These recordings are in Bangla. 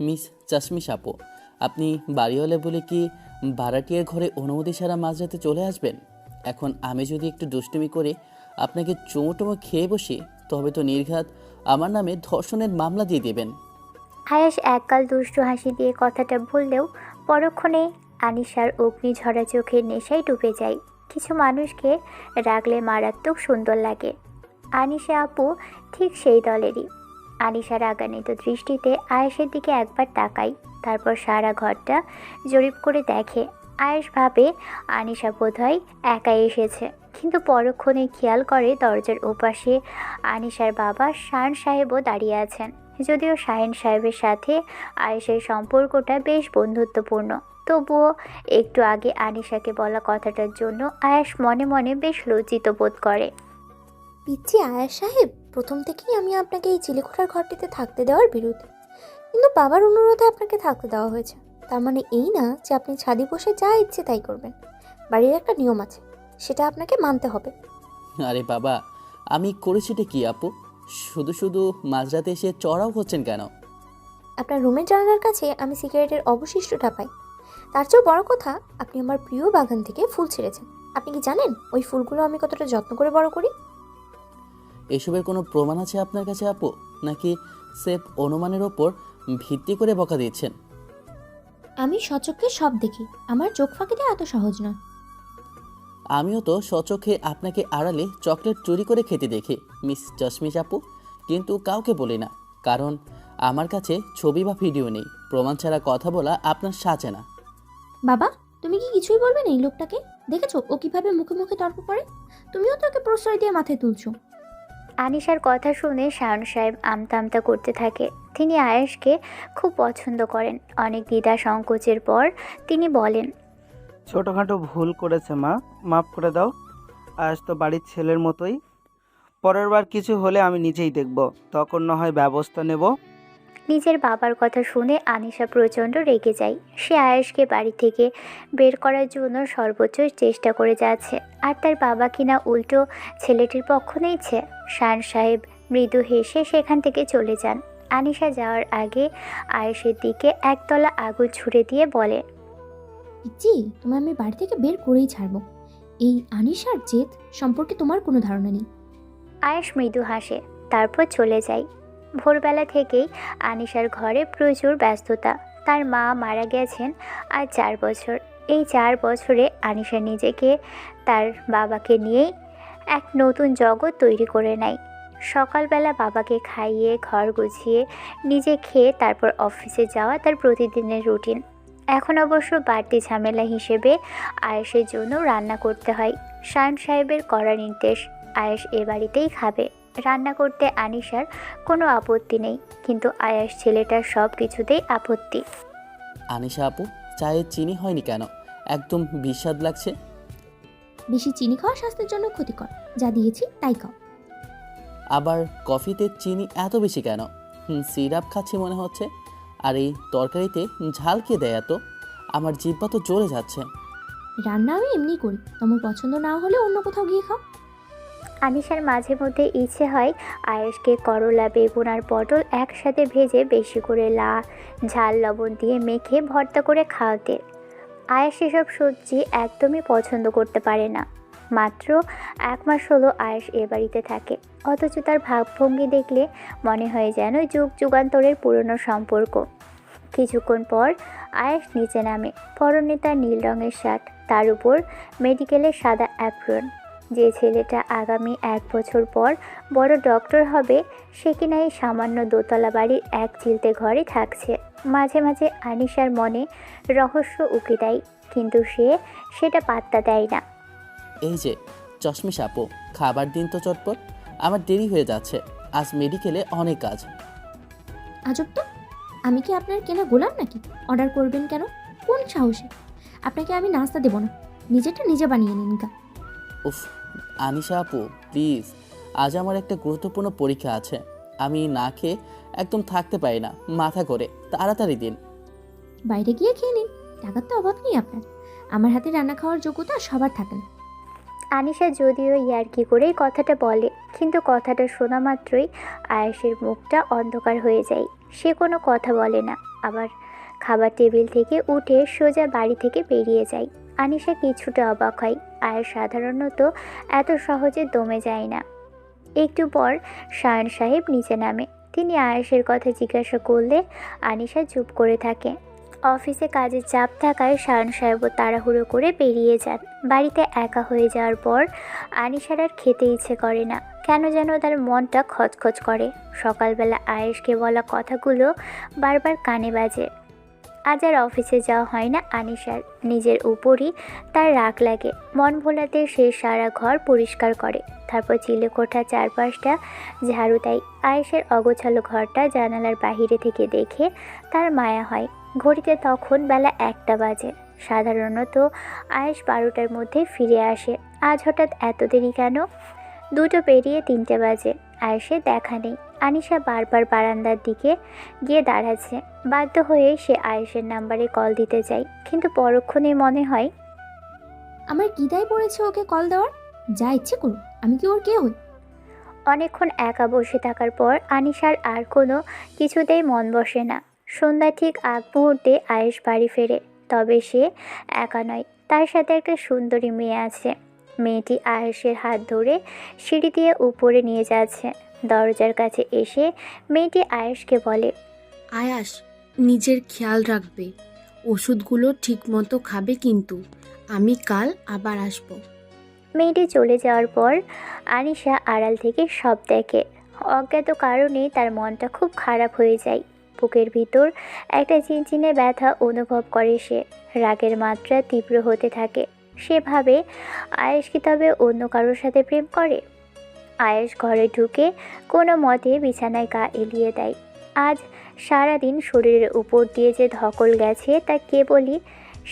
মিস চাশমিশ আপু, আপনি বাড়িওয়ালা বলে কি ভাড়াটিয়ার ঘরে অনুমতি ছাড়া মাঝরাতে চলে আসবেন? এখন আমি যদি একটু দুষ্টুমি করে আপনাকে চুমো খেয়ে বসি, তবে তো নির্ঘাত আমার নামে ধর্ষণের মামলা দিয়ে দেবেন। আয়াস একগাল দুষ্টু হাসি দিয়ে কথাটা বললেও পরক্ষণে আনিশার অগ্নিঝরা চোখের নেশায় ডুবে যায়। কিছু মানুষকে রাগলে মারাত্মক সুন্দর লাগে। আনিশা আপু ঠিক সেই দলেরই। আনিশা রাগান্বিত দৃষ্টিতে আয়েশের দিকে একবার তাকায়, তারপর সারা ঘরটা জরিপ করে দেখে। আয়েশ ভাবে আনিশা বোধহয় একাই এসেছে, কিন্তু পরক্ষণে খেয়াল করে দরজার ওপাশে আনিশার বাবা শান সাহেবও দাঁড়িয়ে আছেন। যদিও শাহিন সাহেবের সাথে আয়েশের সম্পর্কটা বেশ বন্ধুত্বপূর্ণ, তবুও একটু আগে আনিশাকে বলা কথাটার জন্য আয়েশ মনে মনে বেশ লজ্জিত বোধ করে। পিচ্ছি আয়াস সাহেব, প্রথম থেকেই আমি আপনাকে এই চিলেকোঠার ঘরটিতে থাকতে দেওয়ার বিরুদ্ধে, কিন্তু বাবার অনুরোধে আপনাকে থাকতে দেওয়া হয়েছে। তার মানে এই না যে আপনি ছাদে বসে যা ইচ্ছে তাই করবেন। বাড়ির একটা নিয়ম আছে, সেটা আপনাকে মানতে হবে। আরে বাবা, আমি করেছিটা কি আপু? শুধু শুধু মাঝরাতে এসে চড়াও হচ্ছেন কেন? আপনার রুমের জানালার কাছে আমি সিগারেটের অবশিষ্টটা পাই। তার চেয়েও বড় কথা, আপনি আমার প্রিয় বাগান থেকে ফুল ছেড়েছেন। আপনি কি জানেন ওই ফুলগুলো আমি কতটা যত্ন করে বড় করি? এসবের কোনো প্রমাণ আছে আপনার কাছে আপু, নাকি সেফ অনুমানের ওপর ভিত্তি করে বকা দিচ্ছেন? আমি সচক্ষে সব দেখি, আমার চোখ ফাঁকি দেওয়া এত সহজ নয়। আমিও তো স্বচক্ষে আপনাকে আড়ালে চকলেট চুরি করে খেতে দেখি মিস চাশমিশ আপু, কিন্তু কাউকে বলি না, কারণ আমার কাছে ছবি বা ভিডিও নেই। প্রমাণ ছাড়া কথা বলা আপনার সাজে না। বাবা, তুমি কি কিছুই বলবে না এই লোকটাকে? দেখেছো ও কিভাবে মুখে মুখে তর্ক করে? তুমিও তো ওকে প্রশ্রয় দিয়ে মাথায় তুলছো। আনিশার কথা শুনে শায়ন সাহেব আমতা আমতা করতে থাকে। তিনি আয়েশকে খুব পছন্দ করেন। অনেক দ্বিধা সংকোচের পর তিনি বলেন, ছোটোখাটো ভুল করেছে মা, মাফ করে দাও। আজ তো বাড়ির ছেলের মতোই। পরের বার কিছু হলে আমি নিজেই দেখব, তখন না হয় ব্যবস্থা নেব। নিজের বাবার কথা শুনে আনিশা প্রচণ্ড রেগে যায়। সে আয়েশকে বাড়ি থেকে বের করার জন্য সর্বোচ্চ চেষ্টা করে যাচ্ছে, আর তার বাবা কিনা উল্টো ছেলেটির পক্ষ নিচ্ছে। শান সাহেব মৃদু হেসে সেখান থেকে চলে যান। আনিশা যাওয়ার আগে আয়েশের দিকে একতলা আগুন ছুড়ে দিয়ে বলে, পিচ্ছি, তোমায় আমি বাড়ি থেকে বের করেই ছাড়বো। এই আনিশার জেদ সম্পর্কে তোমার কোনো ধারণা নেই। আয়েশ মৃদু হাসে, তারপর চলে যায়। ভোরবেলা থেকেই আনিশার ঘরে প্রচুর ব্যস্ততা। তার মা মারা গেছেন আর 4 বছর। এই 4 বছরে আনিশা নিজেকে তার বাবাকে নিয়েই এক নতুন জগৎ তৈরি করে নেয়। সকালবেলা বাবাকে খাইয়ে ঘর গুছিয়ে নিজে খেয়ে তারপর অফিসে যাওয়া তার প্রতিদিনের রুটিন। এখন অবশ্য বাড়তি ঝামেলা হিসেবে আয়েশের জন্য রান্না করতে হয়। শান সাহেবের কড়া নির্দেশ, আয়েশ এ বাড়িতেই খাবে। রান্না করতে আনিশার কোনো আপত্তি নেই, কিন্তু আয়েশ ছেলেটার সব কিছুতেই আপত্তি। আনিশা আপু, চায়ে চিনি হয়নি কেন? একদম বিস্বাদ লাগছে। বেশি চিনি খাওয়া স্বাস্থ্যের জন্য ক্ষতিকর। যা দিয়েছি তাই খাও। আবার কফিতে চিনি এত বেশি কেন? সিরাপ খাচ্ছি মনে হচ্ছে। আর এই তরকারিতে ঝাল কে দেয় এত? আমার জিহ্বা তো জ্বলে যাচ্ছে। রান্না আমি এমনি করি, তোমার পছন্দ না হলে অন্য কোথাও গিয়ে খাও। আনিশার মাঝে মধ্যে ইচ্ছে হয় আয়েশকে করলা, বেগুন আর পটল একসাথে ভেজে বেশি করে ঝাল লবণ দিয়ে মেখে ভর্তা করে খাওয়াতে। আয়েশ এসব সবজি একদমই পছন্দ করতে পারে না। মাত্র 1 মাস হলো আয়েশ এ বাড়িতে থাকে, অথচ তার ভাবভঙ্গি দেখলে মনে হয় যেন যুগ যুগান্তরের পুরনো সম্পর্ক। কিছুক্ষণ পর আয়েশ নিচে নামে। পরনে তার নীল রঙের শার্ট, তার উপর মেডিকেলের সাদা অ্যাপ্রন। যে ছেলেটা আগামী 1 বছর পর বড় ডক্টর হবে, সে কিনা এই সামান্য দোতলা বাড়ির এক চিলতে ঘরে থাকছে। মাঝে মাঝে আনিশার মনে রহস্য উকি দেয়, কিন্তু সে সেটা পাত্তা দেয় না। এই যে চশমিশ আপু, খাবার দিন তো চটপট, আমার দেরি হয়ে যাচ্ছে। আজ মেডিকেলে অনেক কাজ। আজব তো, আমি কি আপনার কেনা গোলাম নাকি? অর্ডার করবেন কেন? কোন সাহসে? আপনাকে আমি নাস্তা দেবো না, নিজেরটা নিজে বানিয়ে নিন গা। উফ, আনিশা আপু প্লিজ, আজ আমার একটা গুরুত্বপূর্ণ পরীক্ষা আছে। আমি না খেয়ে একদম থাকতে পারি না, মাথা করে তাড়াতাড়ি দিন। বাইরে গিয়ে খেয়ে নিন, টাকার তো অভাব নেই আপনার। আমার হাতে রান্না খাওয়ার যোগ্যতা সবার থাকে না। আনিশা যদিও ইয়ার্কি করেই কথাটা বলে, কিন্তু কথাটা শোনা মাত্রই আয়েশের মুখটা অন্ধকার হয়ে যায়। সে কোনো কথা বলে না, আবার খাবার টেবিল থেকে উঠে সোজা বাড়ি থেকে বেরিয়ে যায়। আনিশা কিছুটা অবাক হয়, আর সাধারণত এত সহজে দমে যায় না। একটু পর শায়ন সাহেব নিচে নামে। তিনি আয়েশের কথা জিজ্ঞাসা করলে আনিশা চুপ করে থাকে। অফিসে কাজের চাপ থাকায় শায়ন সাহেবও তাড়াহুড়ো করে বেরিয়ে যান। বাড়িতে একা হয়ে যাওয়ার পর আনিশার আর খেতে ইচ্ছে করে না, কেন যেন তার মনটা খচখচ করে। সকালবেলা আয়েশকে বলা কথাগুলো বারবার কানে বাজে। আজ আর অফিসে যাওয়া হয় না আনিশার। নিজের উপরই তার রাগ লাগে। মন ভোলাতে সে সারা ঘর পরিষ্কার করে, তারপর চিলেকোঠা চারপাশটা ঝাড়ু দেয়। আয়েশের অগোছালো ঘরটা জানালার বাহিরে থেকে দেখে তার মায়া হয়। ঘড়িতে তখন বেলা 1টা বাজে। সাধারণত আয়েশ 12টার মধ্যে ফিরে আসে। আজ হঠাৎ এত দেরি কেন? 2টো পেরিয়ে 3টে বাজে। আয়েশের দেখা নেই। আনিশা বারবার বারান্দার দিকে গিয়ে দাঁড়াচ্ছে। বাধ্য হয়ে সে আয়েশের নাম্বারে কল দিতে যায়, কিন্তু পরক্ষণে মনে হয় আমার কি দায় পড়েছে ওকে কল দেওয়ার? যা ইচ্ছে করুন, আমি কি ওর কে হই? অনেকক্ষণ একা বসে থাকার পর আনিশার আর কোনো কিছুতেই মন বসে না। সন্ধ্যা ঠিক আগ মুহূর্তে আয়েশ বাড়ি ফেরে। তবে সে একা নয়, তার সাথে একটা সুন্দরী মেয়ে আছে। মেয়েটি আয়েশের হাত ধরে সিঁড়ি দিয়ে উপরে নিয়ে যাচ্ছে। দরজার কাছে এসে মেয়েটি আয়েশকে বলে, আয়াস, নিজের খেয়াল রাখবে, ওষুধগুলো ঠিকমতো খাবে কিন্তু। আমি কাল আবার আসবো। মেয়েটি চলে যাওয়ার পর আনিশা আড়াল থেকে সব দেখে। অজ্ঞাত কারণে তার মনটা খুব খারাপ হয়ে যায়। বুকের ভিতর একটা চিনচিনে ব্যথা অনুভব করে সে। রাগের মাত্রা তীব্র হতে থাকে। সে ভাবে, আয়েশ কি তবে অন্য কারোর সাথে প্রেম করে? আয়েশ ঘরে ঢুকে কোনো মতে বিছানায় গা এলিয়ে দেয়। আজ সারাদিন শরীরের উপর দিয়ে যে ধকল গেছে তা কেবলই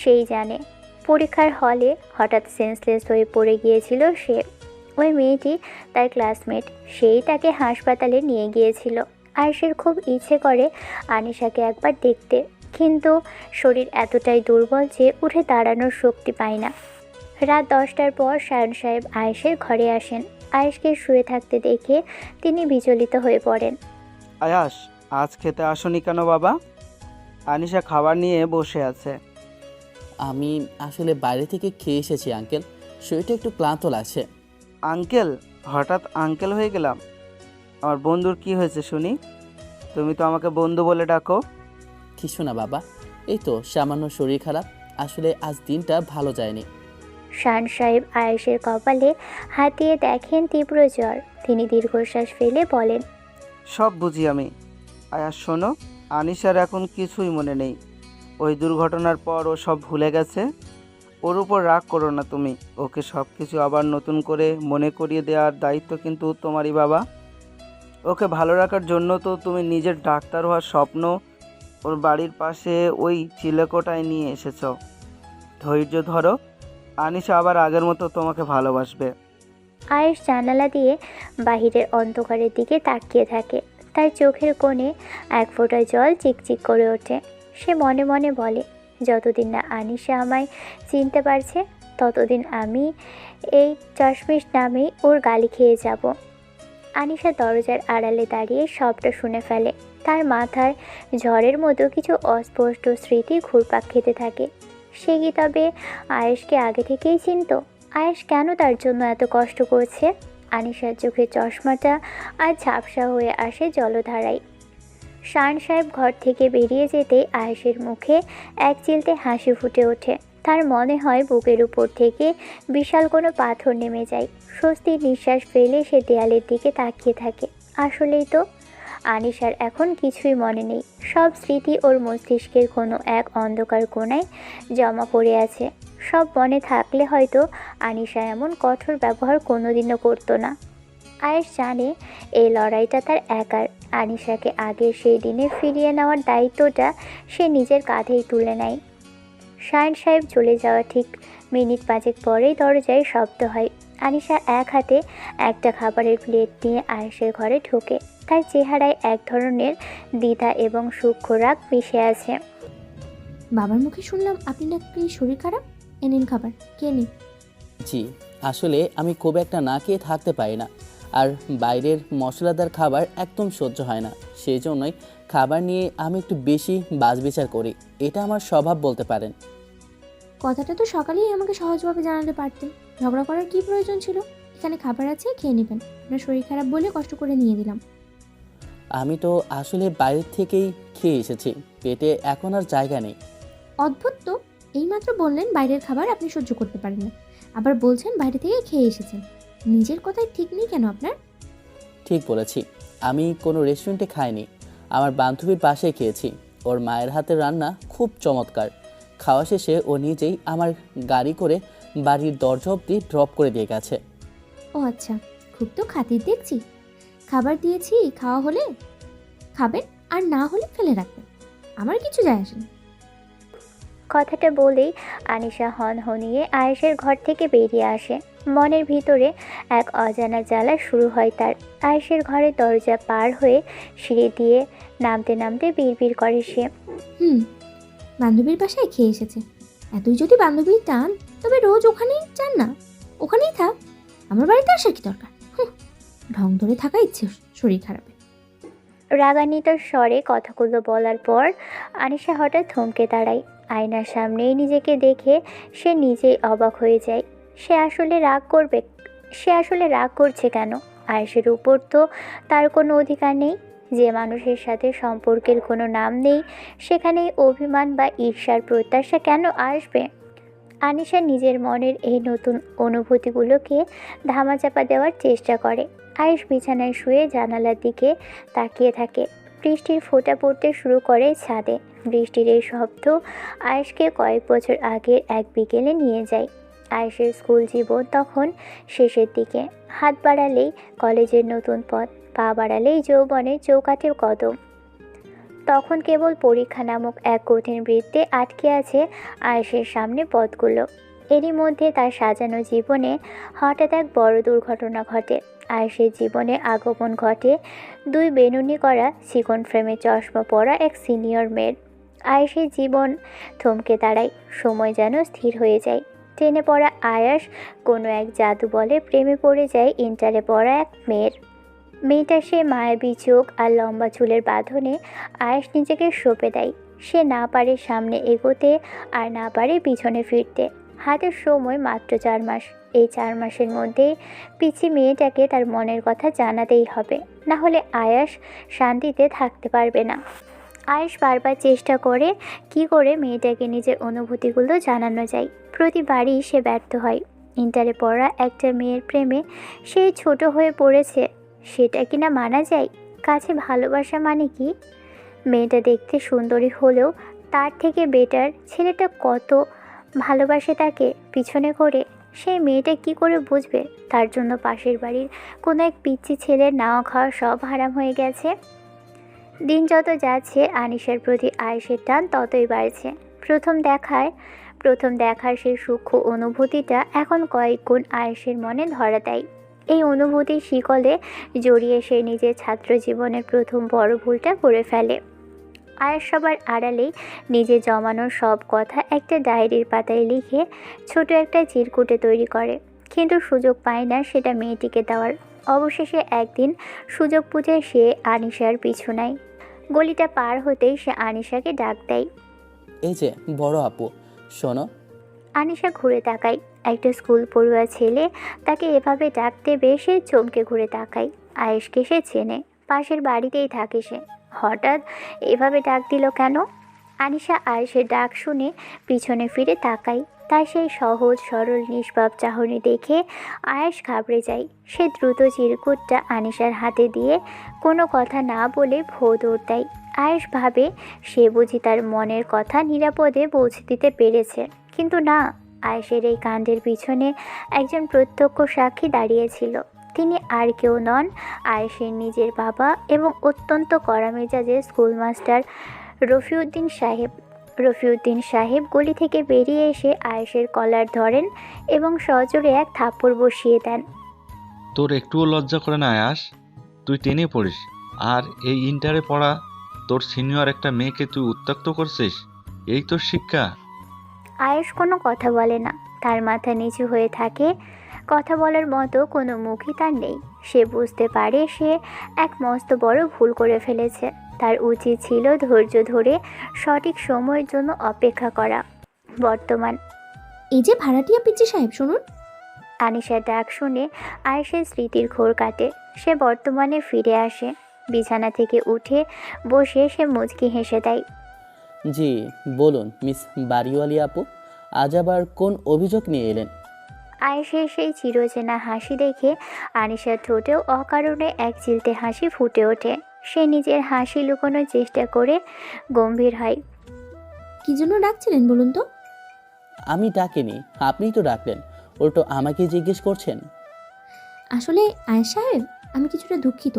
সেই জানে। পরীক্ষার হলে হঠাৎ সেন্সলেস হয়ে পড়ে গিয়েছিল সে। ওই মেয়েটি তার ক্লাসমেট, সেই তাকে হাসপাতালে নিয়ে গিয়েছিল। আয়েশের খুব ইচ্ছে করে আনিশাকে একবার দেখতে, কিন্তু শরীর এতটাই দুর্বল যে উঠে দাঁড়ানোর শক্তি পায় না। রাত 10টার পর শায়ন সাহেব আয়েশের ঘরে আসেন। আয়েশকে শুয়ে থাকতে দেখে তিনি বিচলিত হয়ে পড়েন। আয়াস, আজ খেতে আসনি কেন বাবা? আনিশা খাবার নিয়ে বসে আছে। আমি আসলে বাইরে থেকে খেয়ে এসেছি আঙ্কেল, শরীরটা একটু ক্লান্ত লাগছে। আঙ্কেল? হঠাৎ আঙ্কেল হয়ে গেলাম? আমার বন্ধুর কি হয়েছে শুনি? তুমি তো আমাকে বন্ধু বলে ডাকো। কিছু না বাবা, এই তো সামান্য শরীর খারাপ। আসলে আজ দিনটা ভালো যায়নি। শান সাহেব আয়েশের কপালে হাত দিয়ে দেখেন তীব্র জ্বর। তিনি দীর্ঘশ্বাস ফেলে বলেন, সব বুঝি আমি। আয়াস শোনো, আনিশার এখন কিছুই মনে নেই। ওই দুর্ঘটনার পর ও সব ভুলে গেছে। ওর উপর রাগ করো না তুমি। ওকে সব কিছু আবার নতুন করে মনে করিয়ে দেওয়ার দায়িত্ব কিন্তু তোমারই বাবা। ওকে ভালো রাখার জন্য তো তুমি নিজের ডাক্তার হওয়ার স্বপ্ন ওর বাড়ির পাশে ওই চিলেকোঠায় নিয়ে এসেছ। ধৈর্য ধরো, আনিশা আবার আগের মতো তোমাকে ভালোবাসবে। আয়েশ জানালা দিয়ে বাহিরের অন্ধকারের দিকে তাকিয়ে থাকে। তার চোখের কোণে এক ফোঁটা জল চিকচিক করে ওঠে। সে মনে মনে বলে, যতদিন না আনিশা আমায় চিনতে পারছে ততদিন আমি এই চশমিশ নামেই ওর গালি খেয়ে যাব। আনিশা দরজার আড়ালে দাঁড়িয়ে সবটা শুনে ফেলে। তার মাথায় ঝড়ের মতো কিছু অস্পষ্ট স্মৃতি ঘুরপাক খেতে থাকে। সে কি তবে আয়েশকে আগে থেকেই চিনত? আয়েশ কেন তার জন্য এত কষ্ট করছে? আনিশার চোখের চশমাটা আর ঝাপসা হয়ে আসে জলধারায়। শান সাহেব ঘর থেকে বেরিয়ে যেতেই আয়েশের মুখে এক চিলতে হাসি ফুটে ওঠে। তার মনে হয় বুকের উপর থেকে বিশাল কোনো পাথর নেমে যায়। স্বস্তির নিঃশ্বাস ফেলে সে দেয়ালের দিকে তাকিয়ে থাকে। আসলেই তো, আনিশার এখন কিছুই মনে নেই। সব স্মৃতি ওর মস্তিষ্কের কোনো এক অন্ধকার কোণায় জমা পড়ে আছে। সব মনে থাকলে হয়তো আনিশা এমন কঠোর ব্যবহার কোনোদিনও করতো না। আয়েশ জানে এই লড়াইটা তার একার। আনিশাকে আগের সেই দিনে ফিরিয়ে নেওয়ার দায়িত্বটা সে নিজের কাঁধেই তুলে নেয়। শায়ন সাহেব চলে যাওয়া ঠিক মিনিট 5 পরেই দরজায় শব্দ হয়। আনিশা এক হাতে একটা খাবারের প্লেট নিয়ে আয়েশের ঘরে ঢোকে। তার চেহারায় এক ধরনের দ্বিধা এবং সূক্ষ্ম রাগ মিশে আছে। বাবার মুখে শুনলাম আপনি নাকি শরীর খারাপ। এনেন খাবার, কে নিন। জি, আসলে আমি খুব একটা না খেয়ে থাকতে পারি না, আর বাইরের মশলাদার খাবার একদম সহ্য হয় না। সেই জন্যই খাবার নিয়ে আমি একটু বেশি বাছবিচার করি, এটা আমার স্বভাব বলতে পারেন। কথাটা তো সকালেই আমাকে সহজভাবে জানাতে পারতেন। ঝগড়া করার কি প্রয়োজন ছিল? এখানে খাবার আছে, খেয়ে নেবেন। আপনার শরীর খারাপ বলে কষ্ট করে নিয়ে দিলাম। আমি তো আসলে বাইরের থেকেই খেয়ে এসেছি, পেটে এখন আর জায়গা নেই। অদ্ভুত তো, এইমাত্র বললেন বাইরের খাবার আপনি সহ্য করতে পারেন না, আবার বলছেন বাইরে থেকে খেয়ে এসেছেন। নিজের কথাই ঠিক নেই কেন আপনার? ঠিক বলেছি, আমি কোনো রেস্টুরেন্টে খাইনি, আমার বান্ধবীর বাসায় খেয়েছি। ওর মায়ের হাতের রান্না খুব চমৎকার। খাওয়া শেষে ও নিজেই আমার গাড়ি করে বাড়ির দরজা অবধি ড্রপ করে দিয়ে গেছে। ও আচ্ছা, খুব তো খাতির দেখছি। খাবার দিয়েছি, খাওয়া হলে খাবেন, আর না হলে ফেলে রাখবেন, আমার কিছু যায় আসে না। কথাটা বলেই আনিশা হনহনিয়ে আয়েশের ঘর থেকে বেরিয়ে আসে। মনের ভিতরে এক অজানা জ্বালা শুরু হয় তার। আয়েশের ঘরের দরজা পার হয়ে সিঁড়ি দিয়ে নামতে নামতে বিড়বিড় করে সে। বান্ধবীর বাসায় খেয়ে এসেছে। এতই যদি বান্ধবীর টান, তবে রোজ ওখানেই যান না, ওখানেই থাক। আমার বাড়িতে আসার কি দরকার? ঢং ধরে থাকা ইচ্ছে শরীর খারাপে। রাগান্বিত স্বরে কথাগুলো বলার পর আনিশা হঠাৎ থমকে দাঁড়ায়। আয়নার সামনেই নিজেকে দেখে সে নিজেই অবাক হয়ে যায়। সে আসলে রাগ করছে কেন? আয়েশের উপর তো তার কোনো অধিকার নেই। যে মানুষের সাথে সম্পর্কের কোনো নাম নেই, সেখানে অভিমান বা ঈর্ষার প্রত্যাশা কেন আসবে? আনিশা নিজের মনের এই নতুন অনুভূতিগুলোকে ধামাচাপা দেওয়ার চেষ্টা করে। আয়েশ বিছানায় শুয়ে জানালার দিকে তাকিয়ে থাকে। বৃষ্টির ফোঁটা পড়তে শুরু করে ছাদে। বৃষ্টির এই শব্দ আয়েশকে কয়েক বছর আগের এক বিকেলে নিয়ে যায়। আয়েশের স্কুল জীবন তখন শেষের দিকে। হাত বাড়ালেই কলেজের নতুন পথ, পা বাড়ালেই যৌবনের চৌকাঠে কদম। তখন কেবল পরীক্ষা নামক এক কঠিন বৃত্তে আটকে আছে আয়েশের সামনে পথগুলো। এরই মধ্যে তার সাজানো জীবনে হঠাৎ এক বড় দুর্ঘটনা ঘটে। আয়েশের জীবনে আগমন ঘটে দুই বেনুনি করা চিকন ফ্রেমে চশমা পরা এক সিনিয়র মেয়ের। আয়েশের জীবন থমকে দাঁড়ায়, সময় যেন স্থির হয়ে যায়। ট্রেনে পড়া আয়াস কোনো এক জাদু বলে প্রেমে পড়ে যায় ইন্টারে পড়া এক মেয়ের। মেয়েটা সে মায়াবী চোখ আর লম্বা চুলের বাঁধনে আয়েশ নিজেকে সঁপে দেয়। সে না পারে সামনে এগোতে আর না পারে পিছনে ফিরতে। হাতের সময় মাত্র 4 মাস। এই 4 মাসের মধ্যে পিচি মেয়েটাকে তার মনের কথা জানাতেই হবে, না হলে আয়াস শান্তিতে থাকতে পারবে না। আয়েশ বারবার চেষ্টা করে কি করে মেয়েটাকে নিজের অনুভূতিগুলো জানানো যায়। প্রতিবারই সে ব্যর্থ হয়। ইন্টারে পড়া একটা মেয়ের প্রেমে সে ছোট হয়ে পড়েছে, সেটা কি না মানা যায়? কাছে ভালোবাসা মানে কি? মেয়েটা দেখতে সুন্দরী হলেও তার থেকে বেটার ছেলেটা কত ভালোবাসে তাকে পিছনে করে। সেই মেয়েটা কি করে বুঝবে তার জন্য পাশের বাড়ির কোনো এক পিচ্চি ছেলের নাওয়া খাওয়া সব হারাম হয়ে গেছে? দিন যত যাচ্ছে আনিশার প্রতি আয়েশের টান ততই বাড়ছে। প্রথম দেখার সেই সূক্ষ্ম অনুভূতিটা এখন কয়েক গুণ আয়েশের মনে ধরা দেয়। এই অনুভূতির শিকলে জড়িয়ে সে নিজের ছাত্র জীবনের প্রথম বড় ভুলটা করে ফেলে। আয়েশ সবার আড়ালেই নিজে জমানোর সব কথা একটা ডায়েরির পাতায় লিখে ছোট একটা চিরকুটে তৈরি করে, কিন্তু সুযোগ পায় না সেটা মেয়েটিকে দেওয়ার। অবশেষে একদিন সুযোগ বুঝে সে আনিশার পিছু নেয়। গলিটা পার হতেই সে আনিশাকে ডাক দেয়। এই যে বড় আপু, শোনো। আনিশা ঘুরে তাকায়। একটা স্কুল পড়ুয়া ছেলে তাকে এভাবে ডাক দেবে, সে চমকে ঘুরে তাকায়। আয়েশকে সে চেনে, পাশের বাড়িতেই থাকে সে। হঠাৎ এভাবে ডাক দিল কেন? আনিশা আয়েশের ডাক শুনে পিছনে ফিরে তাকায়। তার সেই সহজ সরল নিষ্পাপ চাহনি দেখে আয়েশ ঘাবড়ে যায়। সে দ্রুত চিরকুটটা আনিশার হাতে দিয়ে কোনো কথা না বলে ভোঁ দৌড় দেয়। আয়েশ ভাবে সে বুঝি তার মনের কথা নিরাপদে পৌঁছে দিতে পেরেছে, কিন্তু না। আয়েশের এই কাণ্ডের পিছনে একজন প্রত্যক্ষ সাক্ষী দাঁড়িয়েছিল। তিনি আর কেউ নন, আয়েশের নিজের বাবা এবং অত্যন্ত কড়া মেজাজের স্কুলমাস্টার রফিউদ্দিন সাহেব গলি থেকে বেরিয়ে এসে আয়েশের কলার ধরেন এবং সজোরে এক থাপ্পড় বসিয়ে দেন। তোর একটুও লজ্জা করে না আয়াস? তুই টেনে পড়িস, আর এই ইন্টারে পড়া তোর সিনিয়র একটা মেয়েকে তুই উত্ত্যক্ত করছিস? এই তোর শিক্ষা? আয়েশ কোনো কথা বলে না, তার মাথা নিচু হয়ে থাকে। কথা বলার মতো কোনো মুখই তার নেই। সে বুঝতে পারে সে এক মস্ত বড় ভুল করে ফেলেছে। তার উচিত ছিল ধৈর্য ধরে সঠিক সময়ের জন্য অপেক্ষা করা। বর্তমান এই যে ভাড়াটিয়া পিচ্চি সাহেব, শুনুন। আনিশার ডাক শুনে আয়েশের স্মৃতির ঘোর কাটে। সে বর্তমানে ফিরে আসে। বিছানা থেকে উঠে বসে সে মুচকি হেসে দেয়। জি বলুন মিস বাড়িওয়ালি আপু, আজ আবার কোন অভিযোগ নিয়ে এলেন? আয়েশের সেই চিরচেনা হাসি দেখে আনিশার ঠোঁটেও অকারণে এক চিলতে হাসি ফুটে ওঠে। সে নিজের হাসি লুকোনোর চেষ্টা করে গম্ভীর হয়। কি জন্য ডাকছিলেন বলুন তো? আমি ডাকিনি, আপনিই তো ডাকলেন। উল্টো আমাকে জিজ্ঞেস করছেন। আসলে আয়েশ সাহেব, আমি কিছুটা দুঃখিত।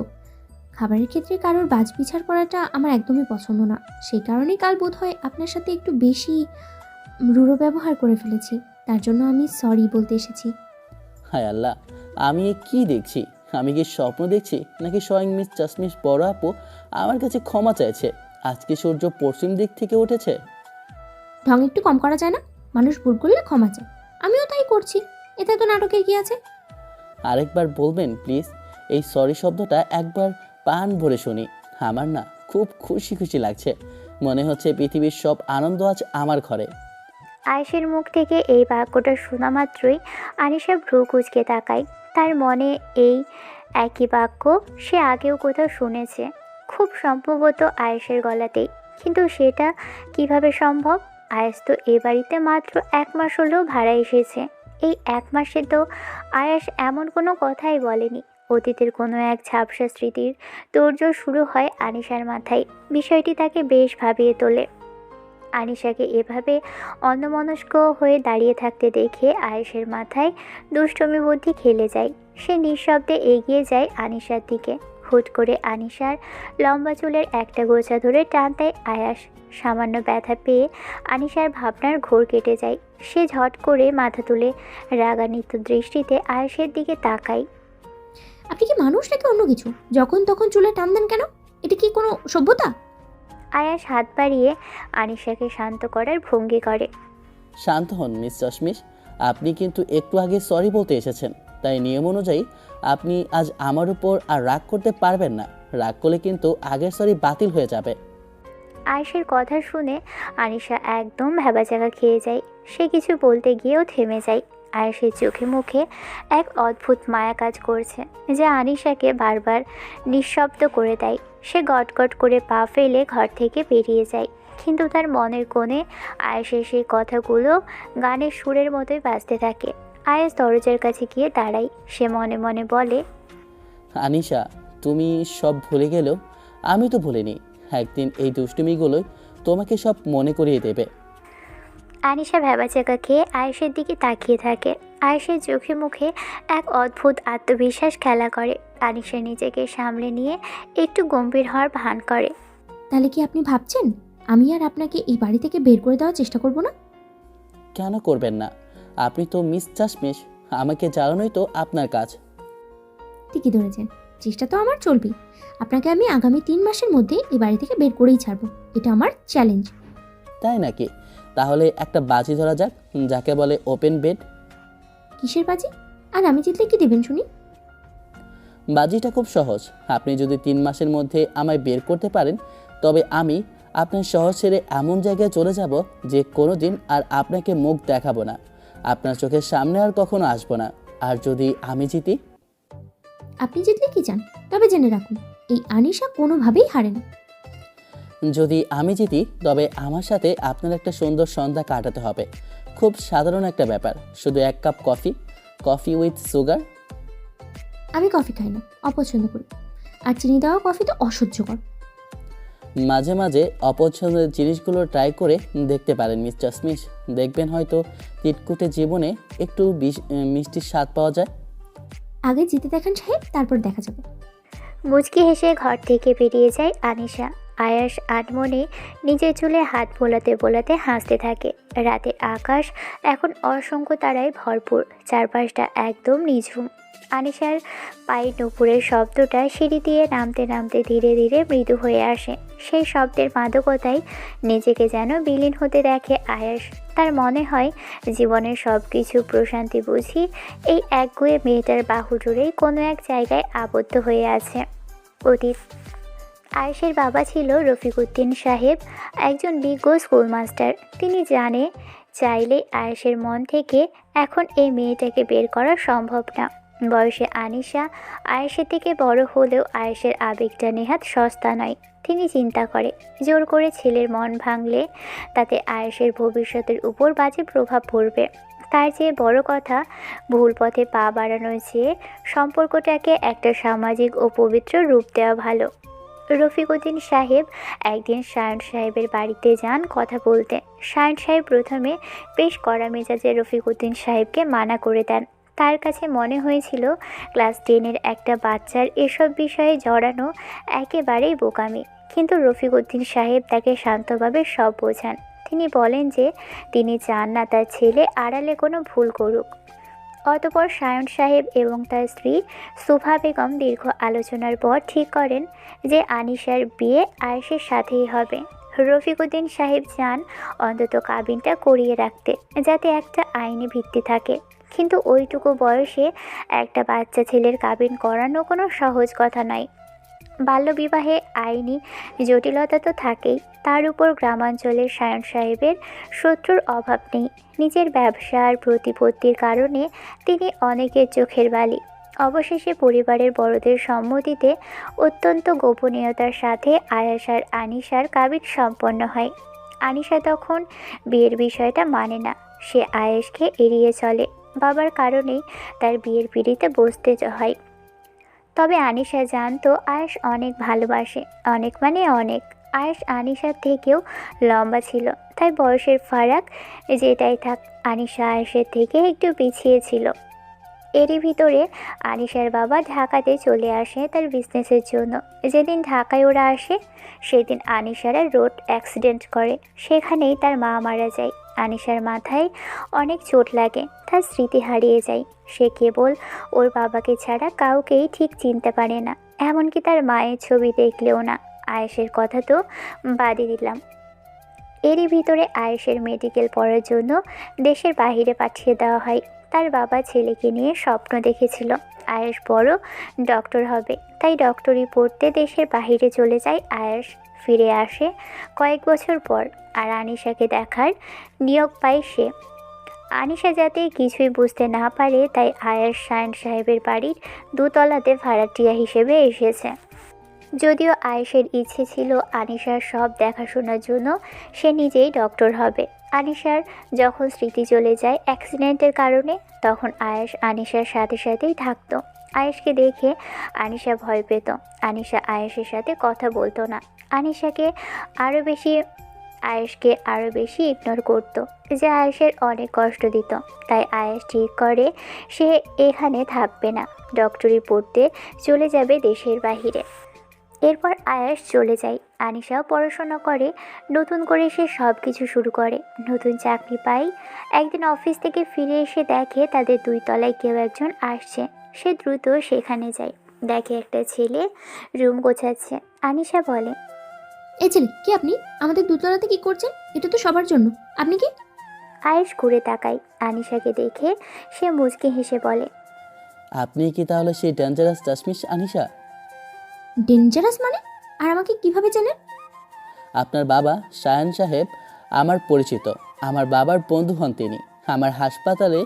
খাবারের ক্ষেত্রে কারোর বাছবিচার করাটা আমার একদমই পছন্দ না। সেই কারণেই কাল বোধহয় আপনার সাথে একটু বেশি রূঢ় ব্যবহার করে ফেলেছি। তার জন্য আমি সরি বলতে এসেছি। হায় আল্লাহ, আমি এ কি দেখছি? আমি কি স্বপ্ন দেখছি, নাকি স্বয়ং মিস চাশমিশ বড় আপু আমার কাছে ক্ষমা চাইছে? আজকে সূর্য পশ্চিম দিক থেকে উঠেছে। ঢং একটু কম করা যায় না? মানুষ ভুল করলে ক্ষমা চায়, আমিও তাই করছি। এতে তো নাটকের কি আছে? আরেকবার বলবেন প্লিজ? এই সরি শব্দটা একবার প্রাণ ভরে শুনি। আমার না খুব খুশি খুশি লাগছে। মনে হচ্ছে পৃথিবীর সব আনন্দ আজ আমার ঘরে। আয়েশের মুখ থেকে এই বাক্যটা শোনা মাত্রই আনিশা ভ্রু কুঁচকে তাকায়। তার মনে এই একই বাক্য সে আগেও কোথাও শুনেছে, খুব সম্ভবত আয়েশের গলাতেই। কিন্তু সেটা কিভাবে সম্ভব? আয়েশ তো এ বাড়িতে মাত্র 1 মাস হলেও ভাড়া এসেছে। এই 1 মাসে তো আয়েশ এমন কোনো কথাই বলেনি। অতীতের কোনো এক ঝাপসা স্মৃতির তোড়জোড় শুরু হয় আনিশার মাথায়। বিষয়টি তাকে বেশ ভাবিয়ে তোলে। আনিশাকে এভাবে অন্যমনস্ক হয়ে দাঁড়িয়ে থাকতে দেখে আয়েশের মাথায় দুষ্টমি বুদ্ধি খেলে যায়। সে নিঃশব্দে এগিয়ে যায় আনিশার দিকে। হুট করে আনিশার লম্বা চুলের একটা গোছা ধরে টান দেয় আয়াস। সামান্য ব্যথা পেয়ে আনিশার ভাবনার ঘোর কেটে যায়। সে ঝট করে মাথা তুলে রাগান্বিত দৃষ্টিতে আয়েশের দিকে তাকায়। আপনি কি মানুষ নাকি অন্য কিছু? যখন তখন চুলে টান দেন কেন? এটা কি কোনো সভ্যতা? আয়াস হাত বাড়িয়ে আনিশাকে শান্ত করার ভঙ্গি করে। শান্ত হন মিস চাশমিশ, আপনি কিন্তু একটু আগে সরি বলতে এসেছেন। তাই নিয়ম অনুযায়ী আপনি আজ আমার উপর আর রাগ করতে পারবেন না। রাগ করলে কিন্তু আগের সরি বাতিল হয়ে যাবে। আয়েশের কথা শুনে আনিশা একদম ভ্যাবাচ্যাকা খেয়ে যায়। সে কিছু বলতে গিয়েও থেমে যায়। আয়েশের চোখে মুখে এক অদ্ভুত মায়া কাজ করছে, যা আনিশাকে বারবার নিঃশব্দ করে দেয়। সে গটগট করে পা ফেলে ঘর থেকে বেরিয়ে যায়। কিন্তু তার মনের কোণে আয়েশের সেই কথাগুলো গানের সুরের মতোই বাজতে থাকে। আয়েশ দরজার কাছে গিয়ে দাঁড়ায়। সে মনে মনে বলে, আনিশা, তুমি সব ভুলে গেলেও আমি তো ভুলিনি। একদিন এই দুষ্টুমিগুলোই তোমাকে সব মনে করিয়ে দেবে। আনিশা ভ্যাবাচ্যাকা খেয়ে আয়েশের দিকে তাকিয়ে থাকে। আয়েশের চোখে মুখে এক অদ্ভুত আত্মবিশ্বাস খেলা করে। আনিশা নিজেকে সামলে নিয়ে একটু গম্ভীর হওয়ার ভান করে। তাহলে কি আপনি ভাবছেন আমি আর আপনাকে এই বাড়ি থেকে বের করে দেওয়ার চেষ্টা করব না? কেন করবেন না? আপনি তো মিস চাশমিশ, আমাকে জ্বালানোই তো আপনার কাজ। ঠিকই ধরেছেন, চেষ্টা তো আমার চলবেই। আপনাকে আমি আগামী 3 মাসের মধ্যে এই বাড়ি থেকে বের করেই ছাড়বো। এটা আমার চ্যালেঞ্জ। তাই নাকি? তাহলে একটা বাজি ধরা যাক, যাকে বলে ওপেন বেড। কিসের বাজি? আর আমি জিতলে কি দেবেন শুনি? বাজিটা খুব সহজ। আপনি যদি 3 মাসের মধ্যে আমায় বের করতে পারেন, তবে আমি আপনার শহর ছেড়ে এমন জায়গায় চলে যাব যে কোনো দিন আর আপনাকে মুখ দেখাবো না, আপনার চোখের সামনে আর কখনো আসবো না। আর যদি আমি জিতি? আপনি জিতলে কি চান? তবে জেনে রাখুন, এই আনিশা কোনোভাবেই হারে না। যদি আমি জিতি, তবে আমার সাথে আপনার একটা সুন্দর সন্ধ্যা কাটাতে হবে। খুব সাধারণ একটা ব্যাপার, শুধু 1 cup coffee, coffee with sugar. আমি কফি খাই না, অপছন্দ করি। আর চিনি দেওয়া কফি তো অসহ্যকর। মাঝে মাঝে অপছন্দের জিনিসগুলো ট্রাই করে দেখতে পারেন মিস চাশমিশ। দেখবেন হয়তো তিটকুটে জীবনে একটু মিষ্টির স্বাদ পাওয়া যায়। আগে জিতে দেখান সাহেব, তারপর দেখা যাবে। মুচকি হেসে ঘর থেকে বেরিয়ে যায় আনিশা। আয়াস আনমনে নিজের চুলে হাত বোলাতে বোলাতে হাসতে থাকে। রাতের আকাশ এখন অসংখ্য তারায় ভরপুর। চারপাশটা একদম নিঝুম। আনিশার পায়ের নুপুরের শব্দটা সিঁড়ি দিয়ে নামতে নামতে ধীরে ধীরে মৃদু হয়ে আসে। সেই শব্দের মাদকতায় নিজেকে যেন বিলীন হতে দেখে আয়াস। তার মনে হয় জীবনের সব কিছু প্রশান্তি বুঝি এই একগুঁয়ে মেয়েটার বাহু জুড়েই কোনো এক জায়গায় আবদ্ধ হয়ে আছে। অতীত আয়েশের বাবা ছিল রফিকুদ্দিন সাহেব, একজন বিজ্ঞ স্কুল মাস্টার। তিনি জানে চাইলে আয়েশের মন থেকে এখন এই মেয়েটাকে বের করা সম্ভব না। বয়সে আনিশা আয়েশের থেকে বড় হলেও আয়েশের আবেগটা নেহাত সস্তা নয়। তিনি চিন্তা করে জোর করে ছেলের মন ভাঙলে তাতে আয়েশের ভবিষ্যতের উপর বাজে প্রভাব পড়বে। তার চেয়ে বড় কথা, ভুল পথে পা বাড়ানোর চেয়ে সম্পর্কটাকে একটা সামাজিক ও পবিত্র রূপ দেওয়া ভালো। রফিকুদ্দিন সাহেব একদিন সায়ন সাহেবের বাড়িতে যান কথা বলতে। সায়ন সাহেব প্রথমে বেশ কড়া মেজাজে রফিকুদ্দিন সাহেবকে মানা করে দেন। তার কাছে মনে হয়েছিল ক্লাস 10-এর একটা বাচ্চার এসব বিষয়ে জড়ানো একেবারেই বোকামি। কিন্তু রফিকুদ্দিন সাহেব তাকে শান্তভাবে সব বোঝান। তিনি বলেন যে তিনি চান না তার ছেলে আড়ালে কোনো ভুল করুক। অতঃপর সায়ন সাহেব এবং তার স্ত্রী সুভা বেগম দীর্ঘ আলোচনার পর ঠিক করেন যে আনিশার বিয়ে আয়েশের সাথেই হবে। রফিকুদ্দিন সাহেব চান অন্তত কাবিনটা করিয়ে রাখতে, যাতে একটা আইনি ভিত্তি থাকে। কিন্তু ওইটুকু বয়সে একটা বাচ্চা ছেলের কাবিন করানো কোনো সহজ কথা নয়। বাল্যবিবাহে আইনি জটিলতা তো থাকেই, তার উপর গ্রামাঞ্চলের সায়ন সাহেবের শত্রুর অভাব নেই। নিজের ব্যবসার প্রতিপত্তির কারণে তিনি অনেকের চোখের বালি। অবশেষে পরিবারের বড়দের সম্মতিতে অত্যন্ত গোপনীয়তার সাথে আয়াস আর আনিশার কাবিন সম্পন্ন হয়। আনিশা তখন বিয়ের বিষয়টা মানে না, সে আয়েশকে এড়িয়ে চলে। বাবার কারণেই তার বিয়ের পিঁড়িতে বসতে হয়। তবে আনিশা জানতো আয়েশ অনেক ভালোবাসে, অনেক মানে অনেক। আয়েশ আনিশার থেকেও লম্বা ছিল, তাই বয়সের ফারাক যেটাই থাক, আনিশা আয়েশের থেকে একটু পিছিয়ে ছিল। এরই ভিতরে আনিশার বাবা ঢাকাতে চলে আসে তার বিজনেসের জন্য। যেদিন ঢাকায় ওরা আসে সেদিন আনিশারা রোড অ্যাক্সিডেন্ট করে, সেখানেই তার মা মারা যায়। আনিশার মাথায় অনেক চোট লাগে, তার স্মৃতি হারিয়ে যায়। সে কেবল ওর বাবাকে ছাড়া কাউকেই ঠিক চিনতে পারে না, এমনকি তার মায়ের ছবি দেখলেও না। আয়েশের কথা তো বাদই দিলাম। এরই ভিতরে আয়েশের মেডিকেল পড়ার জন্য দেশের বাইরে পাঠিয়ে দেওয়া হয়। তার বাবা ছেলেকে নিয়ে স্বপ্ন দেখেছিল আয়েশ বড় ডক্টর হবে, তাই ডক্টরি পড়তে দেশের বাইরে চলে যায় আয়েশ। ফিরে আসে কয়েক বছর পর, আর আনিশাকে দেখার নিয়োগ পায় সে। আনিশা যাতে কিছুই বুঝতে না পারে, তাই আয়েশ সায়ন সাহেবের বাড়ির দোতলাতে ভাড়াটিয়া হিসেবে এসেছে। যদিও আয়েশের ইচ্ছে ছিল আনিশার সব দেখাশোনার জন্য সে নিজেই ডক্টর হবে। আনিশার যখন স্মৃতি চলে যায় অ্যাক্সিডেন্টের কারণে, তখন আয়েশ আনিশার সাথে সাথেই থাকতো। আয়েশকে দেখে আনিশা ভয় পেত। আনিশা আয়েশের সাথে কথা বলতো না। আয়েশকে আরও বেশি ইগনোর করত, যে আয়েশের অনেক কষ্ট দিত। তাই আয়েশ ঠিক করে সে এখানে থাকবে না, ডক্টরি পড়তে চলে যাবে দেশের বাহিরে। এরপর আয়েশ চলে যায়, আনিশাও পড়াশোনা করে। নতুন করে সে সব কিছু শুরু করে, নতুন চাকরি পায়। একদিন অফিস থেকে ফিরে এসে দেখে তাদের 2 তলায় কেউ একজন আসছে। সে দ্রুত সেখানে যায়, দেখে একটা ছেলে রুম গোছাচ্ছে। আনিশা বলে, এই ছেলে কি আপনি? আমাদের দোতলাতে কি করছেন? এটা তো সবার জন্য। আপনি কি? আয়েশ ঘুরে তাকায়। আনিশাকে দেখে সে মুচকি হেসে বলে, আপনি কি তাহলে সেই ডেঞ্জারাস চাশমিশ আনিশা? ডেঞ্জারাস মানে? আর আমাকে কিভাবে চেনেন? আপনার বাবা সায়ন সাহেব আমার পরিচিত, আমার বাবার বন্ধু হন তিনি। আমার হাসপাতালে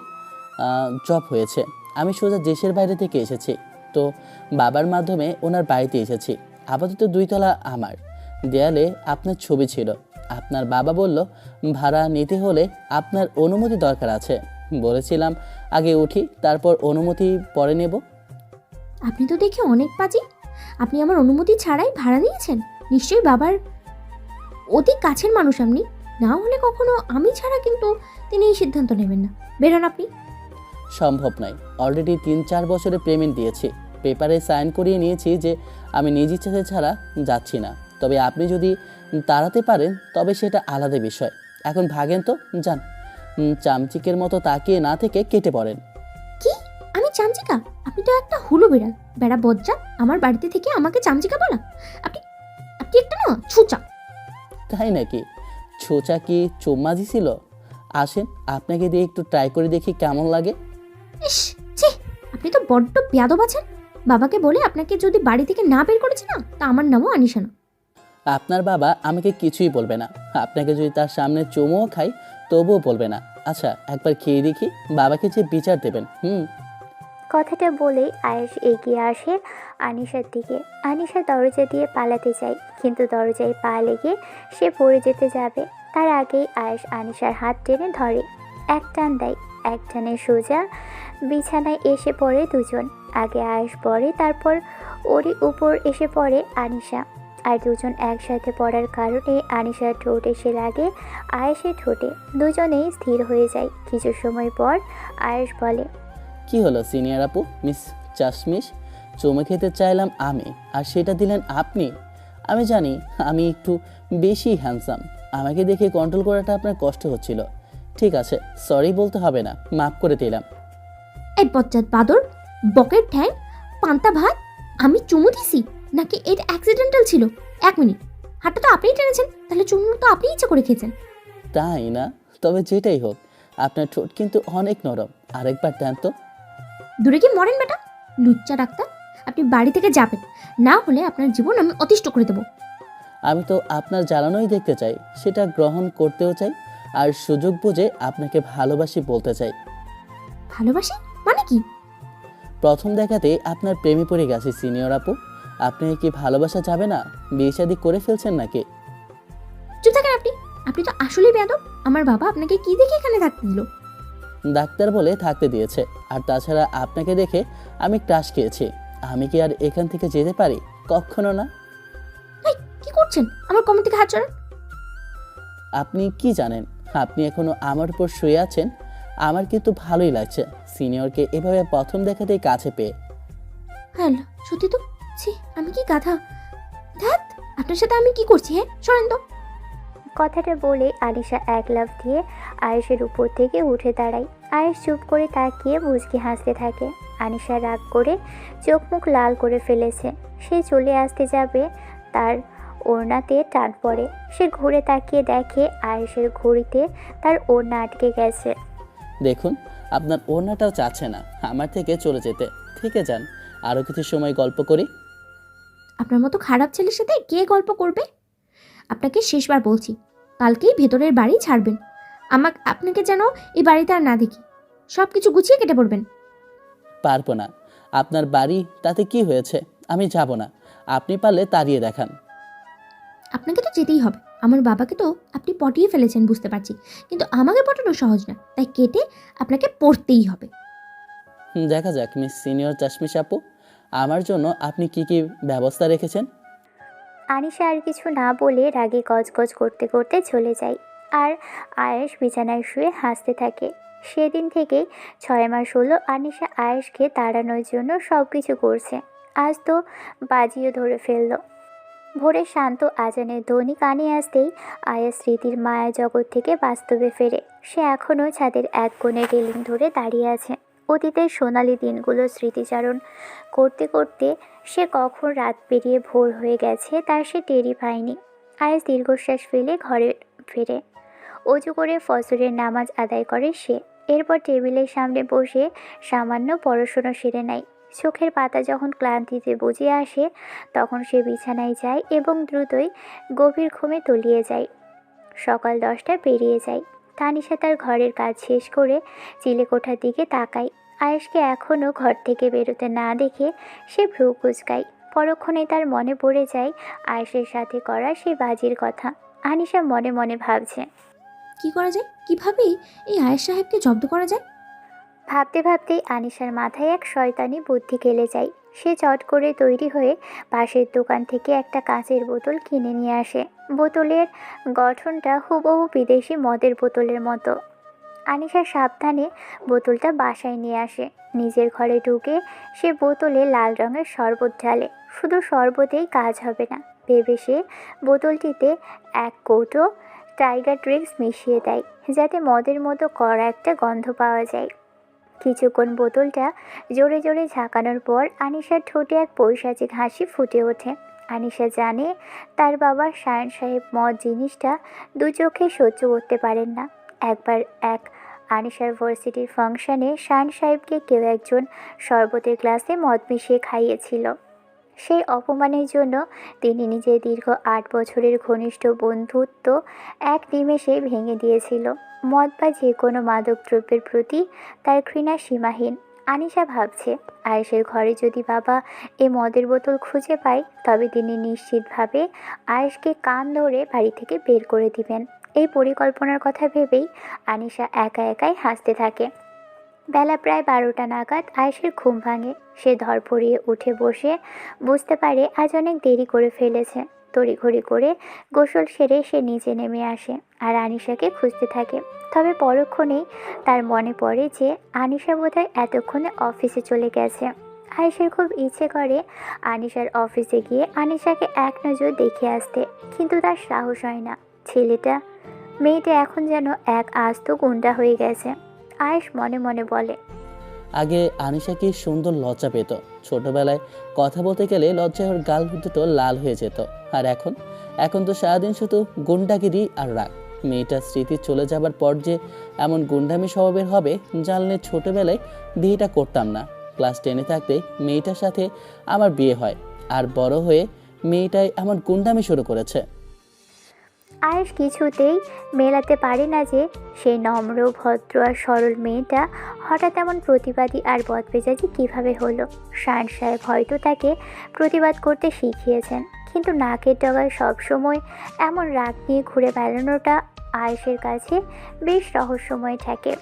জব হয়েছে। আমি সোজা দেশের বাইরে থেকে এসেছি, তো বাবার মাধ্যমে ওনার বাড়িতে এসেছি। আপাতত 2 তলা আমার। দেয়ালে আপনার ছবি ছিল। আপনার বাবা বলল ভাড়া নিতে হলে আপনার অনুমতি দরকার আছে। বলেছিলাম আগে উঠি, তারপর অনুমতি পরে নেব। আপনি তো দেখে অনেক পাজি। আপনি আমার অনুমতি ছাড়াই ভাড়া নিয়েছেন। নিশ্চয়ই বাবার অতি কাছের মানুষ আপনি। না হলে কখনো আমি ছাড়া কিন্তু তিনি এই সিদ্ধান্ত নেবেন না। বেরোন আপনি। সম্ভব নয়। অলরেডি 3-4 বছরের পেমেন্ট দিয়েছি, পেপারে সাইন করিয়ে নিয়েছি যে আমি নিজ ইচ্ছাতে ছাড়া যাচ্ছি না। তবে আপনি যদি তাড়াতে পারেন তবে সেটা আলাদা বিষয়। এখন ভাগেন তো, যান। চামচিকের মতো তাকিয়ে না থেকে কেটে পড়েন। কি? আমি চামচিকা? আপনি তো একটা হুলো বিড়াল, বেড়া বজ্জা। আমার বাড়িতে থেকে আমাকে চামচিকা বলা? আপনি আপনি একটা না ছুচা। তাই নাকি? ছোচা কি চুম্মাজি ছিল? আসেন, আপনাকে দিয়ে একটু ট্রাই করে দেখি কেমন লাগে। ইস ছি, আপনি তো বড্ড বেয়াদব আছেন। বাবাকে বলে আপনাকে যদি বাড়ি থেকে না বের করেছে না, তা আমার নামও আনিশা না। আপনার বাবা আমাকে কিছুই বলবে না। আপনাকে যদি তার সামনে চুমুও খাই তবুও বলবে না। আচ্ছা, একবার খেয়ে দেখি, বাবাকে যে বিচার দেবেন। কথাটা বলেই আয়েশ এগিয়ে আসে আনিশার দিকে। আনিশা দরজা দিয়ে পালাতে চায়, কিন্তু দরজায় পা লেগে সে পড়ে যেতে যাবে। তার আগেই আয়েশ আনিশার হাত টেনে ধরে, এক টান দেয়। এক টানে সোজা বিছানায় এসে পড়ে দুজন। আগে আয়েশ পড়ে, তারপর ওরই উপর এসে পড়ে আনিশা। আর দুজন একসাথে পড়ার কারণে আনিশার ঠোঁট এসে লাগে আয়েশের ঠোঁটে। দুজনেই স্থির হয়ে যায়। কিছু সময় পর আয়েশ বলে, কি হলো সিনিয়র আপু, মিস চাশমিশ? চুমু খেতে চাইলাম আমি, আর সেটা দিলেন আপনি। আমি জানি আমি একটু বেশি হ্যান্ডসাম, আমাকে দেখে কন্ট্রোল করাটা আপনার কষ্ট হচ্ছিল। ঠিক আছে, সরি বলতে হবে না, মাফ করে দিলাম। এই বজ্জাত বাদর, বকের ঠ্যাং, পান্তা ভাত, আমি চুমু দিছি নাকি এটা অ্যাক্সিডেন্টাল ছিল? 1 মিনিট, হাতটা তো আপনিই টেনেছেন, তাহলে চুমু তো আপনি ইচ্ছে করে খেয়েছেন। তাই না? তবে যেটাই হোক, আপনার ঠোঁট কিন্তু অনেক নরম। আরেকবার দেন তো। দূরে কি মরেন বেটা, লুচ্চা ডাক্তার। আপনি বাড়ি থেকে যাবেন, না হলে আপনার জীবন আমি অতিষ্ঠ করে দেবো। আমি তো আপনার জ্বালানোই দেখতে চাই, সেটা গ্রহণ করতেও চাই, আর সুযোগ বুঝে আপনাকে ভালোবাসি বলতে চাই। ভালোবাসি মানে কি? প্রথম দেখাতে আপনার প্রেমে পড়ে গেছি সিনিয়র আপু। আপনি কি ভালোবাসা যাবে না? বিয়ে শাদী করে ফেলছেন নাকি? চুপ থাকেন আপনি, আপনি তো আসলেই বেয়াদব। আমার বাবা আপনাকে কি দেখে এখানে থাকতে দিল? ডাক্তার বলে থাকতে দিয়েছে। আর তাছাড়া আপনাকে দেখে আমি ক্রাশ খেয়েছি। আমি কি আর এখান থেকে যেতে পারি? কখনো না। এই, কি করছেন? আমার কমর থেকে হাত সরান। আপনি কি জানেন আপনি এখনো আমার উপর শুয়ে আছেন? আমার কিন্তু ভালোই লাগছে সিনিয়রকে এভাবে প্রথম দেখাতেই কাছে পেয়ে। হ্যাঁ, সত্যি তো। ছি, আমি কি গাধা। ধ্যাত, আপনার সাথে আমি কি করছি? হ্যাঁ, সরেন তো। কথাটা বলে আনিশা এক লাফ দিয়ে আয়েশের উপর থেকে উঠে দাঁড়ায়। আয়েশ চুপ করে তাকিয়ে মুচকি হাসতে থাকে। আনিশা রাগ করে চোখ মুখ লাল করে ফেলেছে। সে চলে আসতে যাবে, তার ওড়নাতে টান পড়ে। সে ঘুরে তাকিয়ে দেখে আয়েশের ঘড়িতে তার ওড়না আটকে গেছে। দেখুন, আপনার ওড়নাটাও চাচ্ছে না আমার থেকে চলে যেতে। থেকে যান, আরও কিছু সময় গল্প করি। আপনার মতো খারাপ ছেলের সাথে কে গল্প করবে? আপনাকে শেষবার বলছি, কালকেই ভেতরের বাড়ি ছাড়বেন। আপনাকে যেন এই বাড়িতে আর না দেখি। সব কিছু গুছিয়ে কেটে পড়বেন। পারবো না। আপনার বাড়ি, তাতে কি হয়েছে? আমি যাব না। আপনি পারলে তাড়িয়ে দেখান। আপনাকে তো যেতেই হবে। আমার বাবাকে তো আপনি পটিয়ে ফেলেছেন বুঝতে পারছি, কিন্তু আমাকে পটানো সহজ না, তাই কেটে আপনাকে পড়তেই হবে। দেখা যাক মিস সিনিয়র চাশমিশ আপু, আমার জন্য আপনি কি কি ব্যবস্থা রেখেছেন। আনিশা আর কিছু না বলে রাগে গজগজ করতে করতে চলে যায়। আর আয়েশ বিছানায় শুয়ে হাসতে থাকে। সেদিন থেকেই 6 মাস হলো আনিশা আয়েশকে তাড়ানোর জন্য সব কিছু করছে। আজ তো বাজিও ধরে ফেললো। ভোরে শান্ত আজানের ধ্বনি কানে আসতেই আয়েশ স্মৃতির মায়া জগৎ থেকে বাস্তবে ফেরে। সে এখনও ছাদের এক কোণে রেলিং ধরে দাঁড়িয়ে আছে। অতীতের সোনালি দিনগুলো স্মৃতিচারণ করতে করতে সে কখন রাত পেরিয়ে ভোর হয়ে গেছে তার সে টেরই পায়নি। আয়েশ দীর্ঘশ্বাস ফেলে ঘরে ফেরে। অজু করে ফজরের নামাজ আদায় করে সে। এরপর টেবিলের সামনে বসে সামান্য পড়াশুনো সেরে নেয়। চোখের পাতা যখন ক্লান্তিতে বুঝে আসে, তখন সে বিছানায় যায় এবং দ্রুতই গভীর ঘুমে তলিয়ে যায়। সকাল 10টা পেরিয়ে যায়। তানিশা তার ঘরের কাজ শেষ করে চিলেকোঠার দিকে তাকায়। আয়েশকে এখনও ঘর থেকে বেরোতে না দেখে সে ভ্রু কুঁচকায়। পরক্ষণে তার মনে পড়ে যায় আয়েশের সাথে করা সেই বাজির কথা। আনিশা মনে মনে ভাবছে, কি করা যায়? কিভাবে এই আয়েশ সাহেবকে জব্দ করা যায়? ভাবতে ভাবতেই আনিশার মাথায় এক শয়তানি বুদ্ধি খেলে যায়। সে চট করে তৈরি হয়ে পাশের দোকান থেকে একটা কাঁচের বোতল কিনে নিয়ে আসে। বোতলের গঠনটা হুবহু বিদেশি মদের বোতলের মতো। আনিশা সাবধানে বোতলটা বাসায় নিয়ে আসে। নিজের ঘরে ঢুকে সে বোতলে লাল রঙের শরবত ঢালে। শুধু শরবতেই কাজ হবে না ভেবে সে বোতলটিতে 1 কৌটো টাইগার ড্রিঙ্কস মিশিয়ে দেয়, যাতে মদের মতো কড়া একটা গন্ধ পাওয়া যায়। কিছুক্ষণ বোতলটা জোরে জোরে ঝাঁকানোর পর আনিশার ঠোঁটে এক পৈশাচিক হাসি ফুটে ওঠে। আনিশা জানে তার বাবা শায়ন সাহেব মদ জিনিসটা দু চোখে সহ্য করতে পারেন না। একবার এক আনিশার ভার্সিটির ফাংশনে শান সাহেবকে কেউ একজন শরবতের গ্লাসে মদ মিশিয়ে খাইয়েছিল। সেই অপমানের জন্য তিনি নিজের দীর্ঘ ৮ বছরের ঘনিষ্ঠ বন্ধুত্ব এক নিমেষে ভেঙে দিয়েছিল। মদ বা যে কোনো মাদকদ্রব্যের প্রতি তার ঘৃণা সীমাহীন। আনিশা ভাবছে, আয়েশের ঘরে যদি বাবা এ মদের বোতল খুঁজে পায় তবে তিনি নিশ্চিতভাবে আয়েশকে কান ধরে বাড়ি থেকে বের করে দিবেন। এই পরিকল্পনার কথা ভেবেই আনিশা একা একাই হাসতে থাকে। বেলা প্রায় 12টা নাগাদ আয়েশের ঘুম ভাঙে। সে ধরফরিয়ে উঠে বসে বুঝতে পারে আজ অনেক দেরি করে ফেলেছে। তড়িঘড়ি করে গোসল সেরে সে নিচে নেমে আসে আর আনিশাকে খুঁজতে থাকে। তবে পরক্ষণেই তার মনে পড়ে যে আনিশা বোধহয় এতক্ষণে অফিসে চলে গেছে। আয়েশের খুব ইচ্ছে করে আনিশার অফিসে গিয়ে আনিশাকে এক নজর দেখে আসতে, কিন্তু তার সাহস হয় না। মেয়েটা এখন যেন এক আস্ত গুন্ডা হয়ে গেছে। আয়েশ মনে মনে বলে, আগে আনিশা কি সুন্দর লজ্জা পেত। ছোটবেলায় কথা বলতে গেলে লজ্জায় ওর গাল দুটো লাল হয়ে যেত। আর এখন তো সারাদিন শুধু গুন্ডাগিরি আর রাগ। মেয়েটার স্মৃতি চলে যাবার পর যে এমন গুন্ডামি স্বভাবের হবে জানলে ছোটবেলায় বিয়েটা করতাম না। ক্লাস 10-এ থাকতে মেয়েটার সাথে আমার বিয়ে হয়, আর বড় হয়ে মেয়েটাই এমন গুন্ডামি শুরু করেছে। আয়েশ কিছুতেই মেলাতে পারে না যে সেই নম্র, ভদ্র আর সরল মেয়েটা হঠাৎ এমন প্রতিবাদী আর বদমেজাজি কীভাবে হলো। শান সাহেব হয়তো তাকে প্রতিবাদ করতে শিখিয়েছেন, কিন্তু নাকের ডগায় সবসময় এমন রাগ নিয়ে ঘুরে বেড়ানোটা আয়েশের কাছে বেশ রহস্যময় থাকে।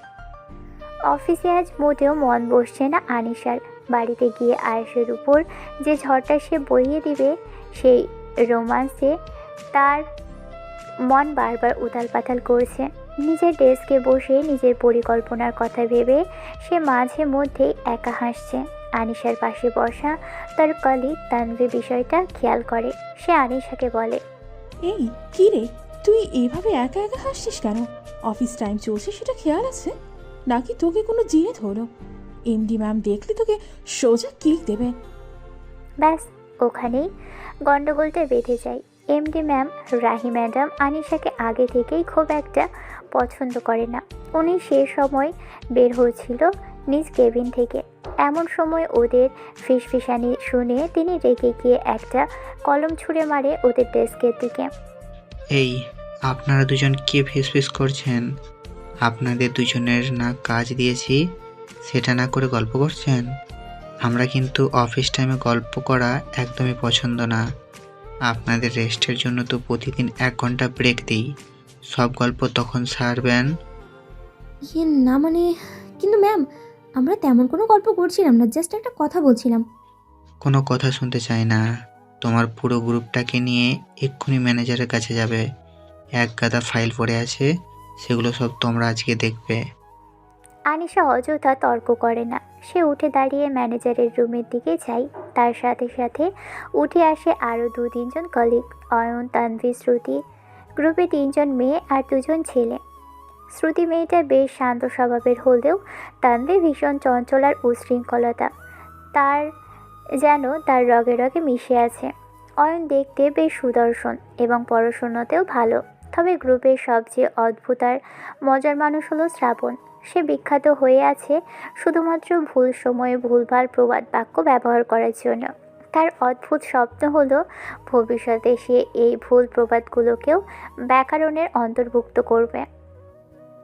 অফিসে আজ মোটেও মন বসছে না আনিশার। বাড়িতে গিয়ে আয়েশের উপর যে ঝড়টা সে বইয়ে দিবে সেই রোমান্সে তার মন বারবার উথাল পাথাল করছে। নিজের ডেস্কে বসে নিজের পরিকল্পনার কথা ভেবে সে মাঝে মধ্যেই একা হাসছে। আনিশার পাশে বসা তার কলিগ তানভি বিষয়টা খেয়াল করে। সে আনিশাকে বলে, এই কি রে, তুই এভাবে একা একা হাসছিস কেন? অফিস টাইম চলছে সেটা খেয়াল আছে নাকি তোকে কোনো জিনিস হলো? এমডি ম্যাম দেখলে তোকে সোজা কিক দেবে। ব্যাস ওখানেই গন্ডগোলটা বেঁধে যায়। এমডি ম্যাম রাহি ম্যাডাম আনিশাকে আগে থেকেই খুব একটা পছন্দ করে না। উনি সে সময় বের হয়েছিল নিজ কেবিন থেকে। এমন সময় ওদের ফিসফিসানি শুনে তিনি রেগে গিয়ে একটা কলম ছুঁড়ে মারে ওদের ডেস্কের দিকে। এই, আপনারা দুজন কি ফিসফিস করছেন? আপনাদের দুজনের না কাজ দিয়েছি, সেটা না করে গল্প করছেন? আমরা কিন্তু অফিস টাইমে গল্প করা একদমই পছন্দ না। আপনাদের রেস্টের জন্য তো প্রতিদিন 1 ঘন্টা ব্রেক দিই। সব গল্প তখন সারবেন। না মানে, কিন্তু ম্যাম আমরা তেমন কোনো গল্প করছিলাম না, জাস্ট একটা কথা বলছিলাম। কোনো কথা শুনতে চাই না। তোমার পুরো গ্রুপটাকে নিয়ে এক্ষুনি ম্যানেজারের কাছে যাবে। এক গাদা ফাইল পড়ে আছে, সেগুলো সব তোমরা আজকে দেখবে। আনিশা অযথা তর্ক করে না। সে উঠে দাঁড়িয়ে ম্যানেজারের রুমের দিকে যায়। তার সাথে সাথে উঠে আসে আরও 2-3 জন কলিগ, অয়ন, তানভি, শ্রুতি। গ্রুপে 3 জন মেয়ে আর 2 জন ছেলে। শ্রুতি মেয়েটা বেশ শান্ত স্বভাবের হলেও তানভি ভীষণ চঞ্চল আর উশৃঙ্খলতা তার রগে রগে মিশে আছে। অয়ন দেখতে বেশ সুদর্শন এবং পড়াশোনাতেও ভালো। তবে গ্রুপের সবচেয়ে অদ্ভুত আর মজার মানুষ হলো শ্রাবণ। সে বিখ্যাত হয়ে আছে শুধুমাত্র ভুল সময়ে ভুলভাল প্রবাদ বাক্য ব্যবহার করার জন্য। তার অদ্ভুত স্বপ্ন হলো ভবিষ্যতে সে এই ভুল প্রবাদগুলোকেও ব্যাকরণের অন্তর্ভুক্ত করবে।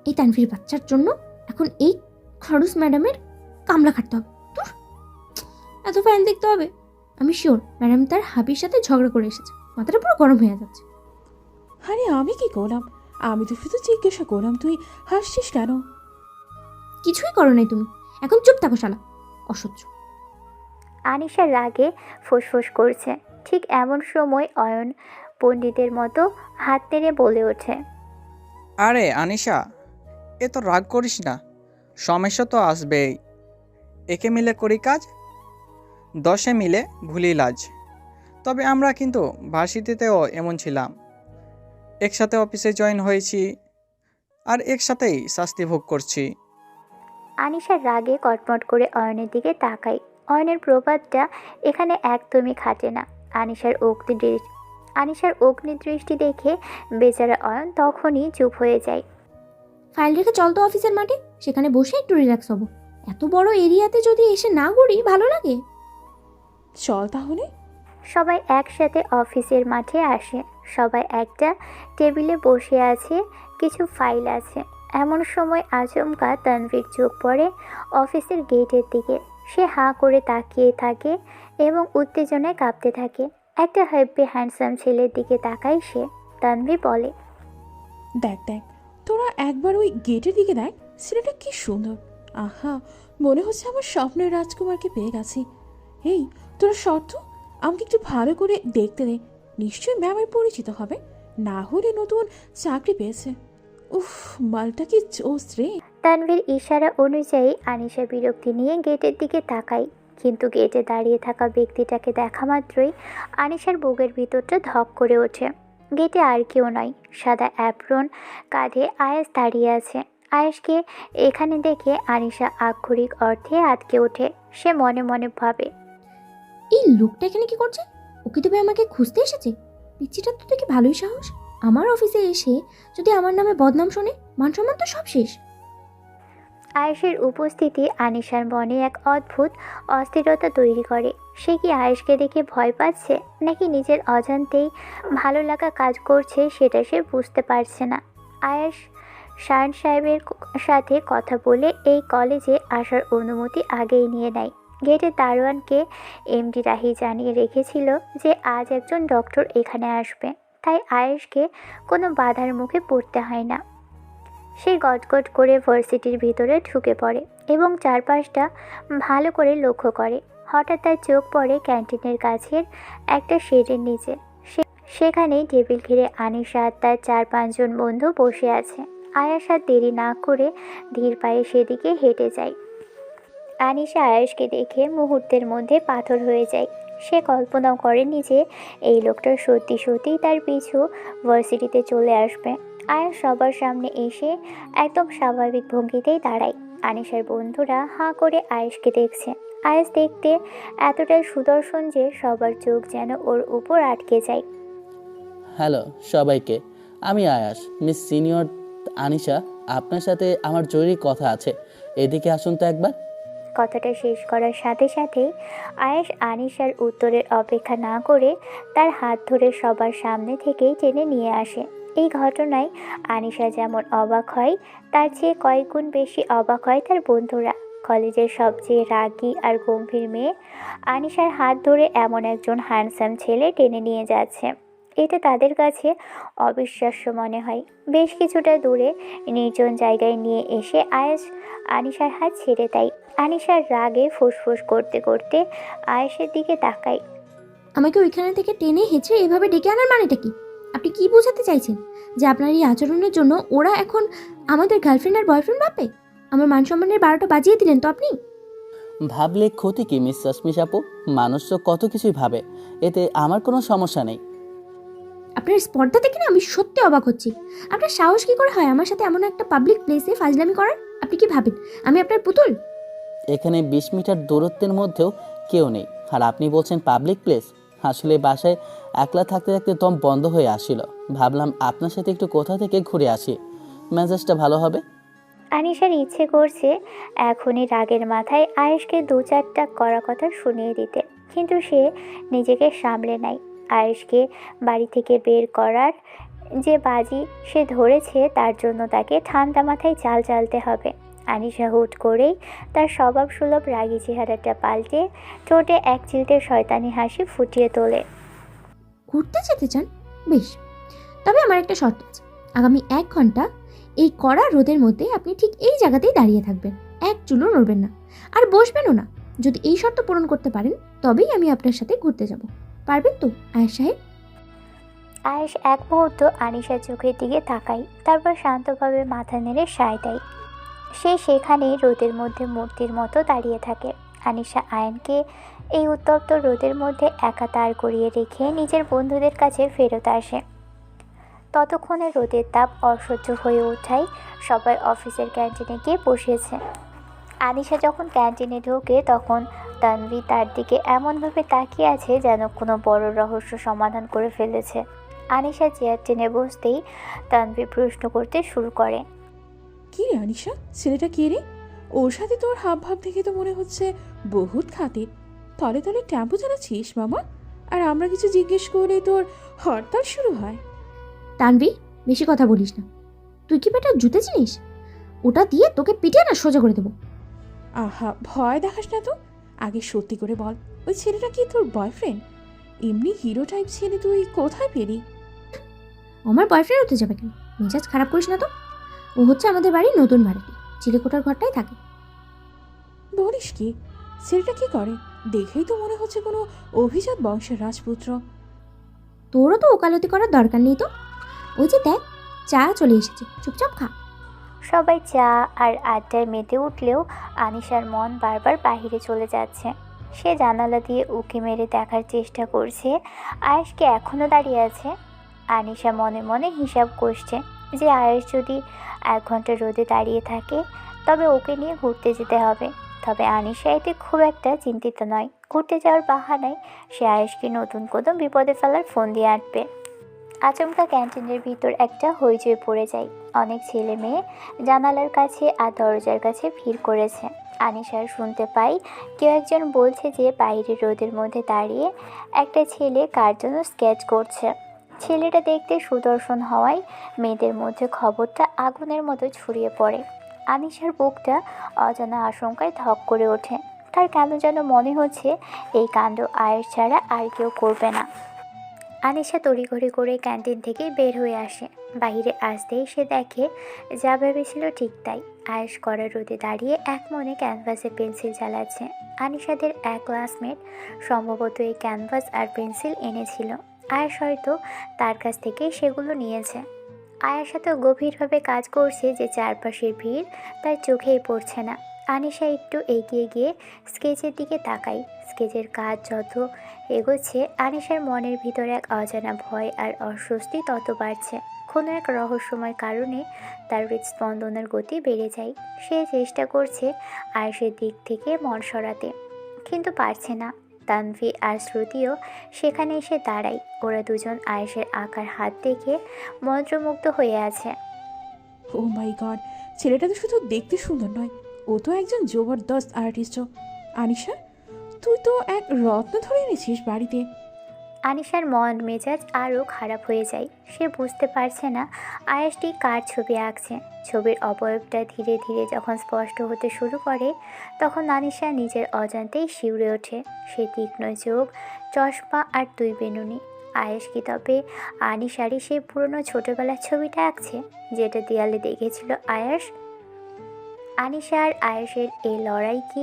এই তানভীর বাচ্চার জন্য এখন এই খরচ ম্যাডামের কামলা খাটতে হবে। তোর এত ফাইল দেখতে হবে? আমি শিওর ম্যাডাম তার হাবির সাথে ঝগড়া করে এসেছে, মাথাটা পুরো গরম হয়ে যাচ্ছে। আরে আমি কি করলাম? আমি তো শুধু জিজ্ঞাসা করলাম তুই হাসছিস কেন? কিছুই করো নাই তুমি, এখন চুপ থাকো শালা অসহ্য। আনিশার রাগে ফোঁসফোঁস করছে। ঠিক এমন সময় অয়ন পণ্ডিতের মতো হাত নেড়ে বলে ওঠে, আরে আনিশা, এত রাগ করিস না, সমস্যা তো আসবেই। একে মিলে করি কাজ, 10 মিলে ভুলি লাজ। তবে আমরা কিন্তু ভার্সিটিতেও এমন ছিলাম, একসাথে অফিসে জয়েন হয়েছি আর একসাথেই শাস্তি ভোগ করছি। আনিশার রাগে কটমট করে অয়নের দিকে তাকায়। অয়নের প্রবাদটা এখানে একদমই খাটে না। আনিশার অগ্নিদৃষ্টি দেখে বেচারা অয়ন তখনই চুপ হয়ে যায়। ফাইল রেখে চল তো অফিসের মাঠে, সেখানে বসে একটু রিল্যাক্স হব। এত বড় এরিয়াতে যদি এসে না ঘুরি ভালো লাগে? চল তাহলে। সবাই একসাথে অফিসের মাঠে আসে। সবাই একটা টেবিলে বসে আছে, কিছু ফাইল আছে। এমন সময় আচমকা তানভীর চোখ পড়ে অফিসের গেটের দিকে। সে হাঁ করে তাকিয়ে থাকে এবং উত্তেজনায় কাঁপতে থাকে। একটা হেব্বি হ্যান্ডসাম ছেলের দিকে তাকায় সে। তানভীর বলে, দেখ দেখ, তোরা একবার ওই গেটের দিকে দেখ, ছেলেটা কি সুন্দর। আহা, মনে হচ্ছে আমার স্বপ্নের রাজকুমারকে পেয়ে গেছি। এই তোরা শর্ত, আমাকে একটু ভালো করে দেখতে দে। নিশ্চয়ই ম্যামের পরিচিত হবে, না হলে নতুন চাকরি পেয়েছে। উফ, মালটা কি জোস রে। তানভীর ইশারা অনুযায়ী আনিশা বিরক্তি নিয়ে গেটের দিকে তাকায়। কিন্তু গেটে দাঁড়িয়ে থাকা ব্যক্তিটাকে দেখা মাত্রই আনিশার বুকের ভিতরটা ধক করে ওঠে। গেটে আর কেউ নয়, সাদা অ্যাপ্রন কাঁধে আয়েশ দাঁড়িয়ে আছে। আয়েশকে এখানে দেখে আনিশা আক্ষরিক অর্থে আটকে ওঠে। সে মনে মনে ভাবে, এই লোকটা এখানে কি করছে? ওকে তবে আমাকে খুঁজতে এসেছে? পিচ্ছিটা তো দেখে ভালোই সাহস। আমার অফিসে এসে যদি আমার নামে বদনাম শোনে, মান সম্মান তো সব শেষ। আয়েশের উপস্থিতি আনিশার মনে এক অদ্ভুত অস্থিরতা তৈরি করে। সে কি আয়েশকে দেখে ভয় পাচ্ছে, নাকি নিজের অজান্তেই ভালো লাগা কাজ করছে সেটা সে বুঝতে পারছে না। আয়েশ শান সাহেবের সাথে কথা বলে এই কলেজে আসার অনুমতি আগেই নিয়ে নেয়। গেটের দারোয়ানকে এমডি রাহি জানিয়ে রেখেছিল যে আজ একজন ডক্টর এখানে আসবে, তাই আয়েশকে কোনো বাধার মুখে পড়তে হয় না। সে গটগট করে ভার্সিটির ভিতরে ঢুকে পড়ে এবং চারপাশটা ভালো করে লক্ষ্য করে। হঠাৎ তার চোখ পড়ে ক্যান্টিনের কাছের একটা শেডের নিচে। সেখানেই টেবিল ঘিরে আনিশা আর তার 4-5 জন বন্ধু বসে আছে। আয়াস আর দেরি না করে ধীর পায়ে সেদিকে হেঁটে যায়। আনিশা আয়াসকে দেখে মুহূর্তের মধ্যে পাথর হয়ে যায়। সে কল্পনাও করেনি যে এই লোকটা সত্যি সত্যিই তার পিছু ভার্সিটিতে চলে আসবে। আয়াস সবার সামনে এসে একদম স্বাভাবিক ভঙ্গিতেই দাঁড়ায়। আনিশার বন্ধুরা হাঁ করে আয়েশকে দেখছে। আয়েশ দেখতে এতটাই সুদর্শন যে সবার চোখ যেন ওর উপর আটকে যায়। হ্যালো সবাইকে, আমি আয়াস। মিস সিনিয়র আনিশা, আপনার সাথে আমার জরুরি কথা আছে, এদিকে আসুন তো একবার। কথাটা শেষ করার সাথে সাথেই আয়েশ আনিশার উত্তরের অপেক্ষা না করে তার হাত ধরে সবার সামনে থেকেই টেনে নিয়ে আসে। এই ঘটনায় আনিশা যেমন অবাক হয়, তার চেয়ে কয়েক গুণ বেশি অবাক হয় তার বন্ধুরা। কলেজের সবচেয়ে রাগী আর গম্ভীর মেয়ে আনিশার হাত ধরে এমন একজন হ্যান্ডসাম ছেলে টেনে নিয়ে যাচ্ছে, এটা তাদের কাছে অবিশ্বাস্য মনে হয়। বেশ কিছুটা দূরে নির্জন জায়গায় নিয়ে এসে আয়েশ আনিশার হাত ছেড়ে দেয়। আনিশার রাগে ফুসফুস করতে করতে আয়েশের দিকে তাকায়। আমাকে ওইখানে থেকে টেনে হেঁচড়ে এভাবে ডেকে আনার মানেটা কি? আপনি কি বোঝাতে চাইছেন? যে আপনার এই আচরণের জন্য ওরা এখন আমাদের গার্লফ্রেন্ড আর বয়ফ্রেন্ড ভাববে? আমার মান সম্মানের 12টা বাজিয়ে দিলেন তো আপনি। ভাবলে ক্ষতি কি মিস সস্মিস আপু? মানুষ তো কত কিছুই ভাবে, এতে আমার কোনো সমস্যা নেই। আপনার স্পর্ধা দেখে না আমি সত্যি অবাক হচ্ছি। আপনার সাহস কি করে হয় আমার সাথে এমন একটা পাবলিক প্লেসে ফাজলামি করার? আপনি কি ভাবেন আমি আপনার পুতুল? এখানে 20 মিটার দূরত্বের মধ্যেও কেউ নেই, আর আপনি বলছেন পাবলিক প্লেস। আসলে বাসায় একলা থাকতে থাকতে দম বন্ধ হয়ে আসছিল, ভাবলাম আপনার সাথে একটু কোথা থেকে ঘুরে আসি, মেজাজটা ভালো হবে। আনিশার ইচ্ছে করছে এখনই রাগের মাথায় আয়েশকে 2-4টা কড়া কথা শুনিয়ে দিতে, কিন্তু সে নিজেকে সামলে নেয়। আয়েশকে বাড়ি থেকে বের করার যে বাজি সে ধরেছে, তার জন্য তাকে ঠান্ডা মাথায় চাল চালতে হবে। আনিশা হুট করেই তার স্বভাবসুলভ রাগী চেহারাটা পাল্টে ঠোঁটে এক চিলতে শয়তানি হাসি ফুটিয়ে তোলে। ঘুরতে যেতে চান? বেশ, তবে আমার একটা শর্ত আছে। আগামী 1 ঘন্টা এই কড়া রোদের মধ্যে আপনি ঠিক এই জায়গাতেই দাঁড়িয়ে থাকবেন, এক চুলও নড়বেন না, আর বসবেনও না। যদি এই শর্ত পূরণ করতে পারেন তবেই আমি আপনার সাথে ঘুরতে যাব। পারবেন তো আয়েশ সাহেব? আয়েশ এক মুহূর্ত আনিশার চোখের দিকে তাকায়, তারপর শান্তভাবে মাথা নেড়ে সায় দেয়। সে সেখানেই রোদের মধ্যে মূর্তির মতো দাঁড়িয়ে থাকে। আনিশা আয়নকে এই উত্তপ্ত রোদের মধ্যে একা দাঁড় করিয়ে রেখে নিজের বন্ধুদের কাছে ফেরত আসে। ততক্ষণে রোদের তাপ অসহ্য হয়ে ওঠায় সবাই অফিসের ক্যান্টিনে গিয়ে বসেছে। আনিশা যখন ক্যান্টিনে ঢোকে তখন তানভি তার দিকে এমনভাবে তাকিয়ে আছে যেন কোনো বড় রহস্য সমাধান করে ফেলেছে। আনিশা চেয়ার টেনে বসতেই তানভি প্রশ্ন করতে শুরু করে, কি রে আনিশা, ছেলেটা কে রে? ওর সাথে তোর হাব ভাব দেখে তো মনে হচ্ছে বহুত খাতির। তলে তলে টেম্পো চালাচ্ছিস মামা, আর আমরা কিছু জিজ্ঞেস করলে তোর হরতাল শুরু হয়। তানভীর, বেশি কথা বলিস না। তুই কি বেটা জুতে চিনিস? ওটা দিয়ে তোকে পিটিয়ে না সোজা করে দেবো। আহা, ভয় দেখাস না তো। আগে সত্যি করে বল, ওই ছেলেটা কি তোর বয়ফ্রেন্ড? এমনি হিরো টাইপ ছেলে তুই কোথায় পেলি? আমার বয়ফ্রেন্ড হতে যাবে কেন? মেজাজ খারাপ করিস না তো। ও হচ্ছে আমাদের বাড়ির নতুন ভাড়াটি, চিলেকোঠার ঘরটাই থাকে। বলিস কি? ছেলেটা কি করে? দেখেই তো মনে হচ্ছে কোনো অভিজাত বংশের রাজপুত্র। তোরও তো ওকালতি করার দরকার নেই তো। ওই যে দেখ, চা চলে এসেছে, চুপচাপ খা। সবাই চা আর আড্ডায় মেতে উঠলেও আনিশার মন বারবার বাইরে চলে যাচ্ছে। সে জানালা দিয়ে উঁকি মেরে দেখার চেষ্টা করছে আয়েশকে এখনও দাঁড়িয়ে আছে। আনিশা মনে মনে হিসাব করছে যে আয়েশ যদি 1 ঘন্টা রোদে দাঁড়িয়ে থাকে তবে ওকে নিয়ে ঘুরতে যেতে হবে। তবে আনিশা এতে খুব একটা চিন্তিত নয়। ঘুরতে যাওয়ার বাহানায় সে আয়েশকে নতুন কোনো বিপদে ফেলার ফোন দিয়ে আঁটবে। আচমকা ক্যান্টিনের ভিতর একটা হইচই পড়ে যায়। অনেক ছেলে মেয়ে জানালার কাছে আর দরজার কাছে ভিড় করেছে। আনিশার শুনতে পাই কেউ একজন বলছে যে বাইরে রোদের মধ্যে দাঁড়িয়ে একটা ছেলে কার জন্য স্কেচ করছে। ছেলেটা দেখতে সুদর্শন হওয়ায় মেয়েদের মধ্যে খবরটা আগুনের মতো ছড়িয়ে পড়ে। আনিশার বুকটা অজানা আশঙ্কায় ধক করে ওঠে। তার কেন যেন মনে হচ্ছে এই কাণ্ড আয়েশ ছাড়া আর কেউ করবে না। আনিশা তড়িঘড়ি করে ক্যান্টিন থেকে বের হয়ে আসে। বাইরে আসতেই সে দেখে যা ভেবেছিল ঠিক তাই। আয়েশ করা রোদে দাঁড়িয়ে এক মনে ক্যানভাসে পেন্সিল চালাচ্ছে। আনিশাদের এক ক্লাসমেট সম্ভবত এই ক্যানভাস আর পেন্সিল এনেছিল। আয়েশ হয়তো তার কাছ থেকে সেগুলো নিয়েছে। আয়েশ এত গভীরভাবে কাজ করছে যে চারপাশের ভিড় তার চোখেই পড়ছে না। আনিশা একটু এগিয়ে গিয়ে স্কেচের দিকে তাকায়। স্কেচের কাজ যত এগোচ্ছে আনিশার মনের ভিতরে এক অজানা ভয় আর অস্বস্তি তত বাড়ছে। কোনো এক রহস্যময় কারণে তার হৃদস্পন্দনের গতি বেড়ে যায়। সে চেষ্টা করছে আয়েশের দিক থেকে মন সরাতে, কিন্তু পারছে না। তানভি আর শ্রুতিও সেখানে এসে দাঁড়ায়। ওরা দুজন আয়েশের আঁকার হাত দেখে মন্ত্রমুগ্ধ হয়ে আছে। ও মাই গড, ছেলেটা তো শুধু দেখতে সুন্দর নয়, ও তো একজন জবরদস্ত আর্টিস্টও। আনিশা, তুই তো এক রত্ন ধরে এনেছিস বাড়িতে। আনিশার মন মেজাজ আরও খারাপ হয়ে যায়। সে বুঝতে পারছে না আয়েশটি কার ছবি আঁকছে। ছবির অবয়বটা ধীরে ধীরে যখন স্পষ্ট হতে শুরু করে তখন আনিশা নিজের অজান্তেই শিউরে ওঠে। সে তীক্ষ্ণ চোখ, চশমা আর 2 বেনুনি। আয়েশ কি তবে আনিশারই সেই পুরনো ছোটোবেলার ছবিটা আঁকছে যেটা দেয়ালে দেখেছিল আয়েশ? আনিশা আর আয়েশের এই লড়াই কি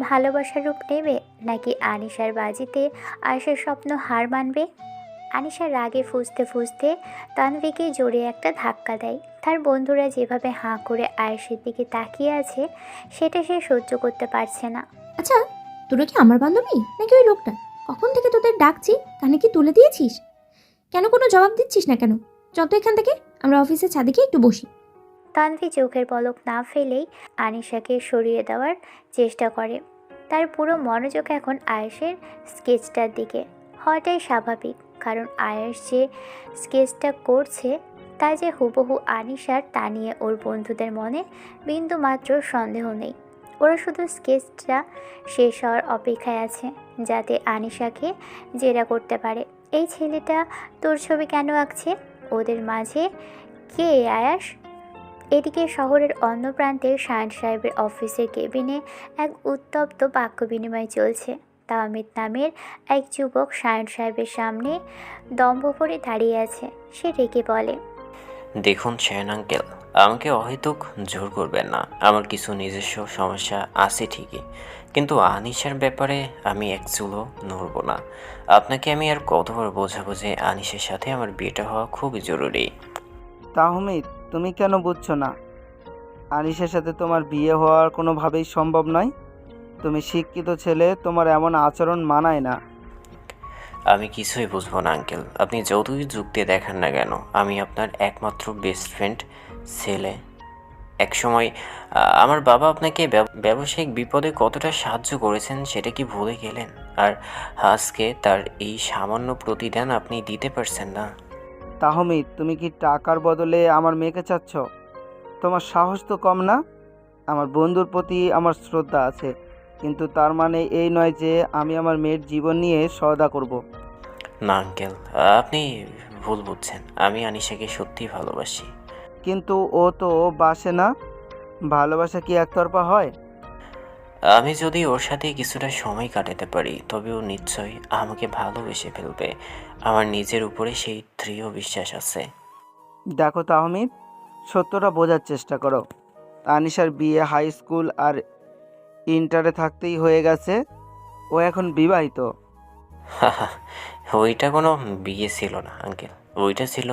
ভালোবাসার রূপ নেবে, নাকি আনিশার বাজিতে আয়েশের স্বপ্ন হার মানবে? আনিশা রাগে ফুঁসতে ফুঁসতে তানভীকে জোরে একটা ধাক্কা দেয়। তার বন্ধুরা যেভাবে হাঁ করে আয়েশের দিকে তাকিয়ে আছে সেটা সে সহ্য করতে পারছে না। আচ্ছা, তোরা কি আমার বান্ধবী নাকি ওই লোকটা? কখন থেকে তোদের ডাকছি, কানে কি তুলে দিয়েছিস? কেন কোনো জবাব দিচ্ছিস না কেন? যত এখান থেকে, আমরা অফিসের ছাদে গিয়ে একটু বসি। তানভী চোখের পলক না ফেলেই আনিশাকে সরিয়ে দেওয়ার চেষ্টা করে। তার পুরো মনোযোগ এখন আয়েশের স্কেচটার দিকে হওয়াটাই স্বাভাবিক, কারণ আয়েশ যে স্কেচটা করছে তা যে হুবহু আনিশার তা নিয়ে ওর বন্ধুদের মনে বিন্দু মাত্র সন্দেহ নেই। ওরা শুধু স্কেচটা শেষ হওয়ার অপেক্ষায় আছে যাতে আনিশাকে জেরা করতে পারে। এই ছেলেটা তোর ছবি কেন আঁকছে? ওদের মাঝে কে আয়াস? এদিকে শহরের অন্য প্রান্তে শায়ন সাহেবের অফিসের কেবিনে এক উত্তপ্ত বাক্য বিনিময় চলছে। তাওমিদ নামের এক যুবক শায়ন সাহেবের সামনে দম্ভ ভরে দাঁড়িয়ে আছে। সে রেগে বলে, দেখুন শায়ন আঙ্কেল, আমাকে অহেতুক জোর করবেন না। আমার কিছু নিজস্ব সমস্যা আছে ঠিকই, কিন্তু আনিশার ব্যাপারে আমি এক চুলও নড়ব না। আপনাকে আমি আর কতবার বোঝাবো যে আনিশার সাথে আমার বিয়েটা হওয়া খুবই জরুরি। তাহমিদ, তুমি কেন বুঝছো না? আনিসের সাথে তোমার বিয়ে হওয়ার কোনোভাবেই সম্ভব নয়। তুমি শিক্ষিত ছেলে, তোমার এমন আচরণ মানায় না। আমি কিছুই বুঝবো না আঙ্কেল, আপনি যতই যুক্তি দেখান না কেন। আমি আপনার একমাত্র বেস্ট ফ্রেন্ড ছেলে। একসময় আমার বাবা আপনাকে ব্যবসায়িক বিপদে কতটা সাহায্য করেছেন সেটা কি ভুলে গেলেন? আর আজকে তার এই সামান্য প্রতিদান আপনি দিতে পারছেন না। তাহমিদ, তুমি কি টাকার বদলে আমার মেয়েকে চাচ্ছ? তোমার সাহস তো কম না। আমার বন্ধুর প্রতি আমার শ্রদ্ধা আছে, কিন্তু তার মানে এই নয় যে আমি আমার মেয়ের জীবন নিয়ে সওদা করব। না আঙ্কেল, আপনি ভুল বুঝছেন। আমি আনিশাকে সত্যিই ভালোবাসি। কিন্তু ও তো বাসে না। ভালোবাসা কি একতরফা হয়? আমি যদি ওর সাথে কিছুটা সময় কাটাতে পারি তবে ও নিশ্চয়ই আমাকে ভালোবেসে ফেলবে। আমার নিজের উপরে সেই দৃঢ় বিশ্বাস আছে। দেখো তাহমিদ, সত্যটা বোঝার চেষ্টা করো। আনিশার বিয়ে হাই স্কুল আর ইন্টারে থাকতেই হয়ে গেছে। ও এখন বিবাহিত। ওইটা কোনো বিয়ে ছিল না আঙ্কেল, ওইটা ছিল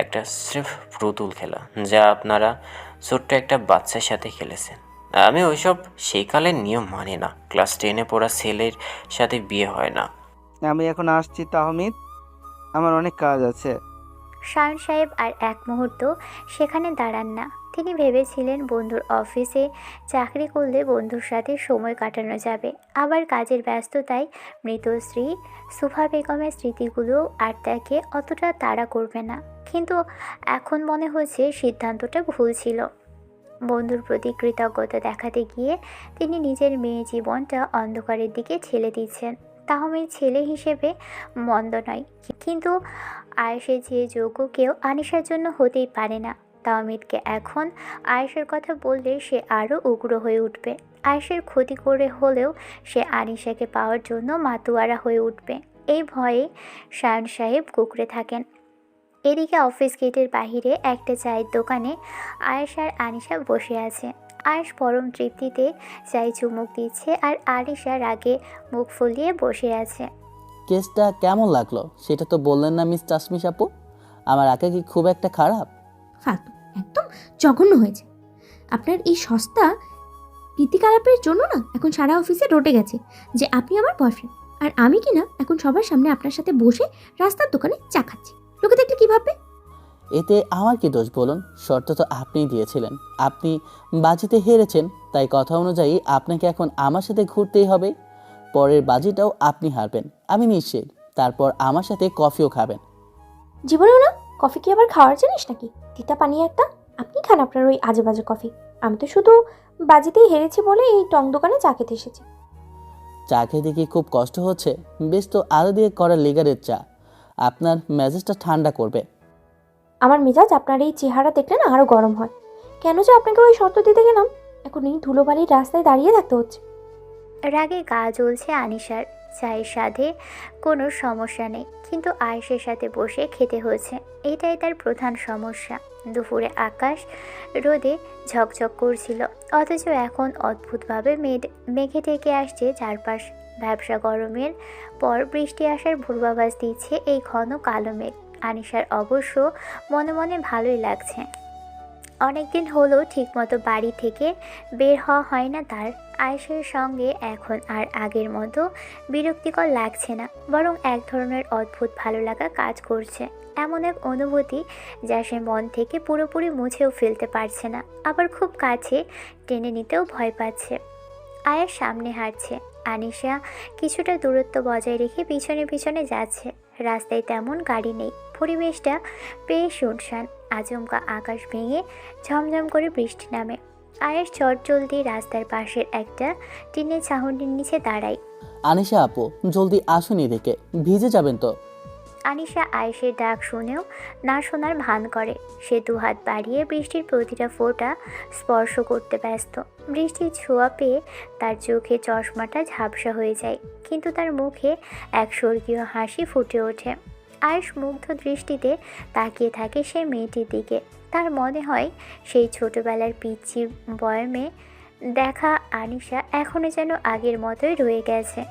একটা স্রেফ পুতুল খেলা যা আপনারা ছোট্ট একটা বাচ্চার সাথে খেলেছেন। আমি ওইসব সেই কালের নিয়ম মানি না। ক্লাস 10-এ পড়া ছেলের সাথে বিয়ে হয় না। আমি এখন আসছি তাহমিদ, আমার অনেক কাজ আছে। শায়ন সাহেব আর এক মুহূর্ত সেখানে দাঁড়ান না। তিনি ভেবেছিলেন বন্ধুর অফিসে চাকরি করলে বন্ধুর সাথে সময় কাটানো যাবে, আবার কাজের ব্যস্ততায় মৃত স্ত্রী সুফা বেগমের স্মৃতিগুলো আর তাকে অতটা তাড়া করবে না। কিন্তু এখন মনে হচ্ছে সিদ্ধান্তটা ভুল ছিল। বন্ধুর প্রতি কৃতজ্ঞতা দেখাতে গিয়ে তিনি নিজের মেয়ে জীবনটা অন্ধকারের দিকে ঠেলে দিচ্ছেন। তাহমিদ ছেলে হিসেবে মন্দ নয়, কিন্তু আয়েশের যে যোগ্য কেউ আনিশার জন্য হতেই পারে না। তাহমিদকে এখন আয়েশের কথা বললে সে আরও উগ্র হয়ে উঠবে। আয়েশের ক্ষতি করে হলেও সে আনিশাকে পাওয়ার জন্য মাতুয়ারা হয়ে উঠবে। এই ভয়ে শায়ন সাহেব কুঁকড়ে থাকেন। এদিকে অফিস গেটের বাহিরে একটা চায়ের দোকানে আয়েশ আর আনিশা বসে আছে। আয়েশ পরম তৃপ্তিতে চায়ে চুমুক দিচ্ছে আর আনিশা রাগে মুখ ফুলিয়ে বসে আছে। কেসটা কেমন লাগলো সেটা তো বললেন না মিস চাশমিশ আপু। আমার আঁকা কি খুব একটা খারাপ? ফালতু, একদম জঘন্য হয়েছে। আপনার এই সস্তা প্রীতিকালাপের জন্য না এখন সারা অফিসে রটে গেছে যে আপনি আমার বয়ফ্রেন্ড, আর আমি কি না এখন সবার সামনে আপনার সাথে বসে রাস্তার দোকানে চা খাচ্ছি। লোকে দেখলে কী ভাববে? এতে আমার কি দোষ বলুন? শর্ত তো আপনিই দিয়েছিলেন, আপনি বাজিতে হেরেছেন, তাই কথা অনুযায়ী আপনাকে এখন আমার সাথে ঘুরতেই হবে। পরের বাজিটাও আপনি হারবেন আমি নিশ্চিত। তারপর আমার সাথে কফিও খাবেন। জীবনেও না? কফি কি আবার খাওয়ার জিনিস নাকি? তিতা পানি একটা। আপনি খান আপনার ওই আজে বাজে কফি। আমি তো শুধু বাজিতেই হেরেছি বলে এই টং দোকানে চা খেতে এসেছি। চা খেতে কি খুব কষ্ট হচ্ছে? বেশ তো আলু দিয়ে করা লিগারের চা আপনার মেজাজটা ঠান্ডা করবে। আমার মেজাজ আপনার এই চেহারা দেখলে না আরও গরম হয়। কেন যে আপনাকে ওই শর্ত দিতে গেলাম, এখন এই ধুলোবালির রাস্তায় দাঁড়িয়ে থাকতে হচ্ছে। রাগে গা জ্বলছে আনিশার। চায়ের স্বাদে কোনো সমস্যা নেই, কিন্তু আয়েশের সাথে বসে খেতে হয়েছে, এটাই তার প্রধান সমস্যা। দুপুরে আকাশ রোদে ঝকঝক করছিল, অথচ এখন অদ্ভুতভাবে মেঘে ঢেকে আসছে চারপাশ। ব্যবসা গরমের পর বৃষ্টি আসার পূর্বাভাস দিচ্ছে এই ঘন কালো মেঘ। আনিশার অবশ্য মনে মনে ভালোই লাগছে। অনেকদিন হলো ঠিকমতো বাড়ি থেকে বের হওয়া হয় না তার। আয়েশের সঙ্গে এখন আর আগের মতো বিরক্তিকর লাগছে না, বরং এক ধরনের অদ্ভুত ভালো লাগা কাজ করছে। এমন এক অনুভূতি যা সে মন থেকে পুরোপুরি মুছেও ফেলতে পারছে না, আবার খুব কাছে টেনে নিতেও ভয় পাচ্ছে। আয়েশ সামনে হাঁটছে, আনিশা কিছুটা দূরত্ব বজায় রেখে পিছনে পিছনে যাচ্ছে। রাস্তায় তেমন গাড়ি নেই, পরিবেশটা বেশ শুনশান। আচমকা আকাশ ভেঙে ঝমঝম করে বৃষ্টি নামে। আয়েশ চটজলদি রাস্তার পাশের একটা টিনের ছাউনির নিচে দাঁড়ায়। আনিশা আপু জলদি আসুন এদিকে, ভিজে যাবেন তো। আনিশা আয়েশের ডাক শুনেও না শোনার ভান করে। সে দুহাত বাড়িয়ে বৃষ্টির প্রতিটা ফোঁটা স্পর্শ করতে ব্যস্ত। বৃষ্টির ছোঁয়া পেয়ে তার চোখে চশমাটা ঝাপসা হয়ে যায়, কিন্তু তার মুখে এক স্বর্গীয় হাসি ফুটে ওঠে। আয়েশ মুগ্ধ দৃষ্টিতে তাকিয়ে থাকে সেই মেয়েটির দিকে। তার মনে হয় সেই ছোটবেলার পিচ্চি বয়মে দেখা আনিশা এখনও যেন আগের মতোই রয়ে গেছে।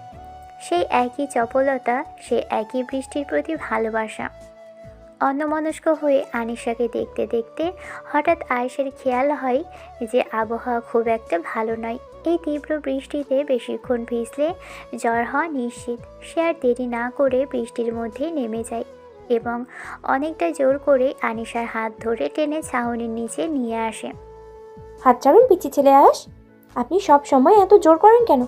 সেই একই চপলতা, সেই একই বৃষ্টির প্রতি ভালোবাসা। অন্যমনস্ক হয়ে আনিশাকে দেখতে দেখতে হঠাৎ আয়েশের খেয়াল হয় যে আবহাওয়া খুব একটা ভালো নয়। এই তীব্র বৃষ্টিতে বেশিক্ষণ ভিজলে জ্বর হওয়া নিশ্চিত। সে আর দেরি না করে বৃষ্টির মধ্যেই নেমে যায় এবং অনেকটা জোর করে আনিশার হাত ধরে টেনে ছাউনির নিচে নিয়ে আসে। হাত ছাড়ুন পিচ্ছি ছেলে আয়াস, আপনি সব সময় এত জোর করেন কেন?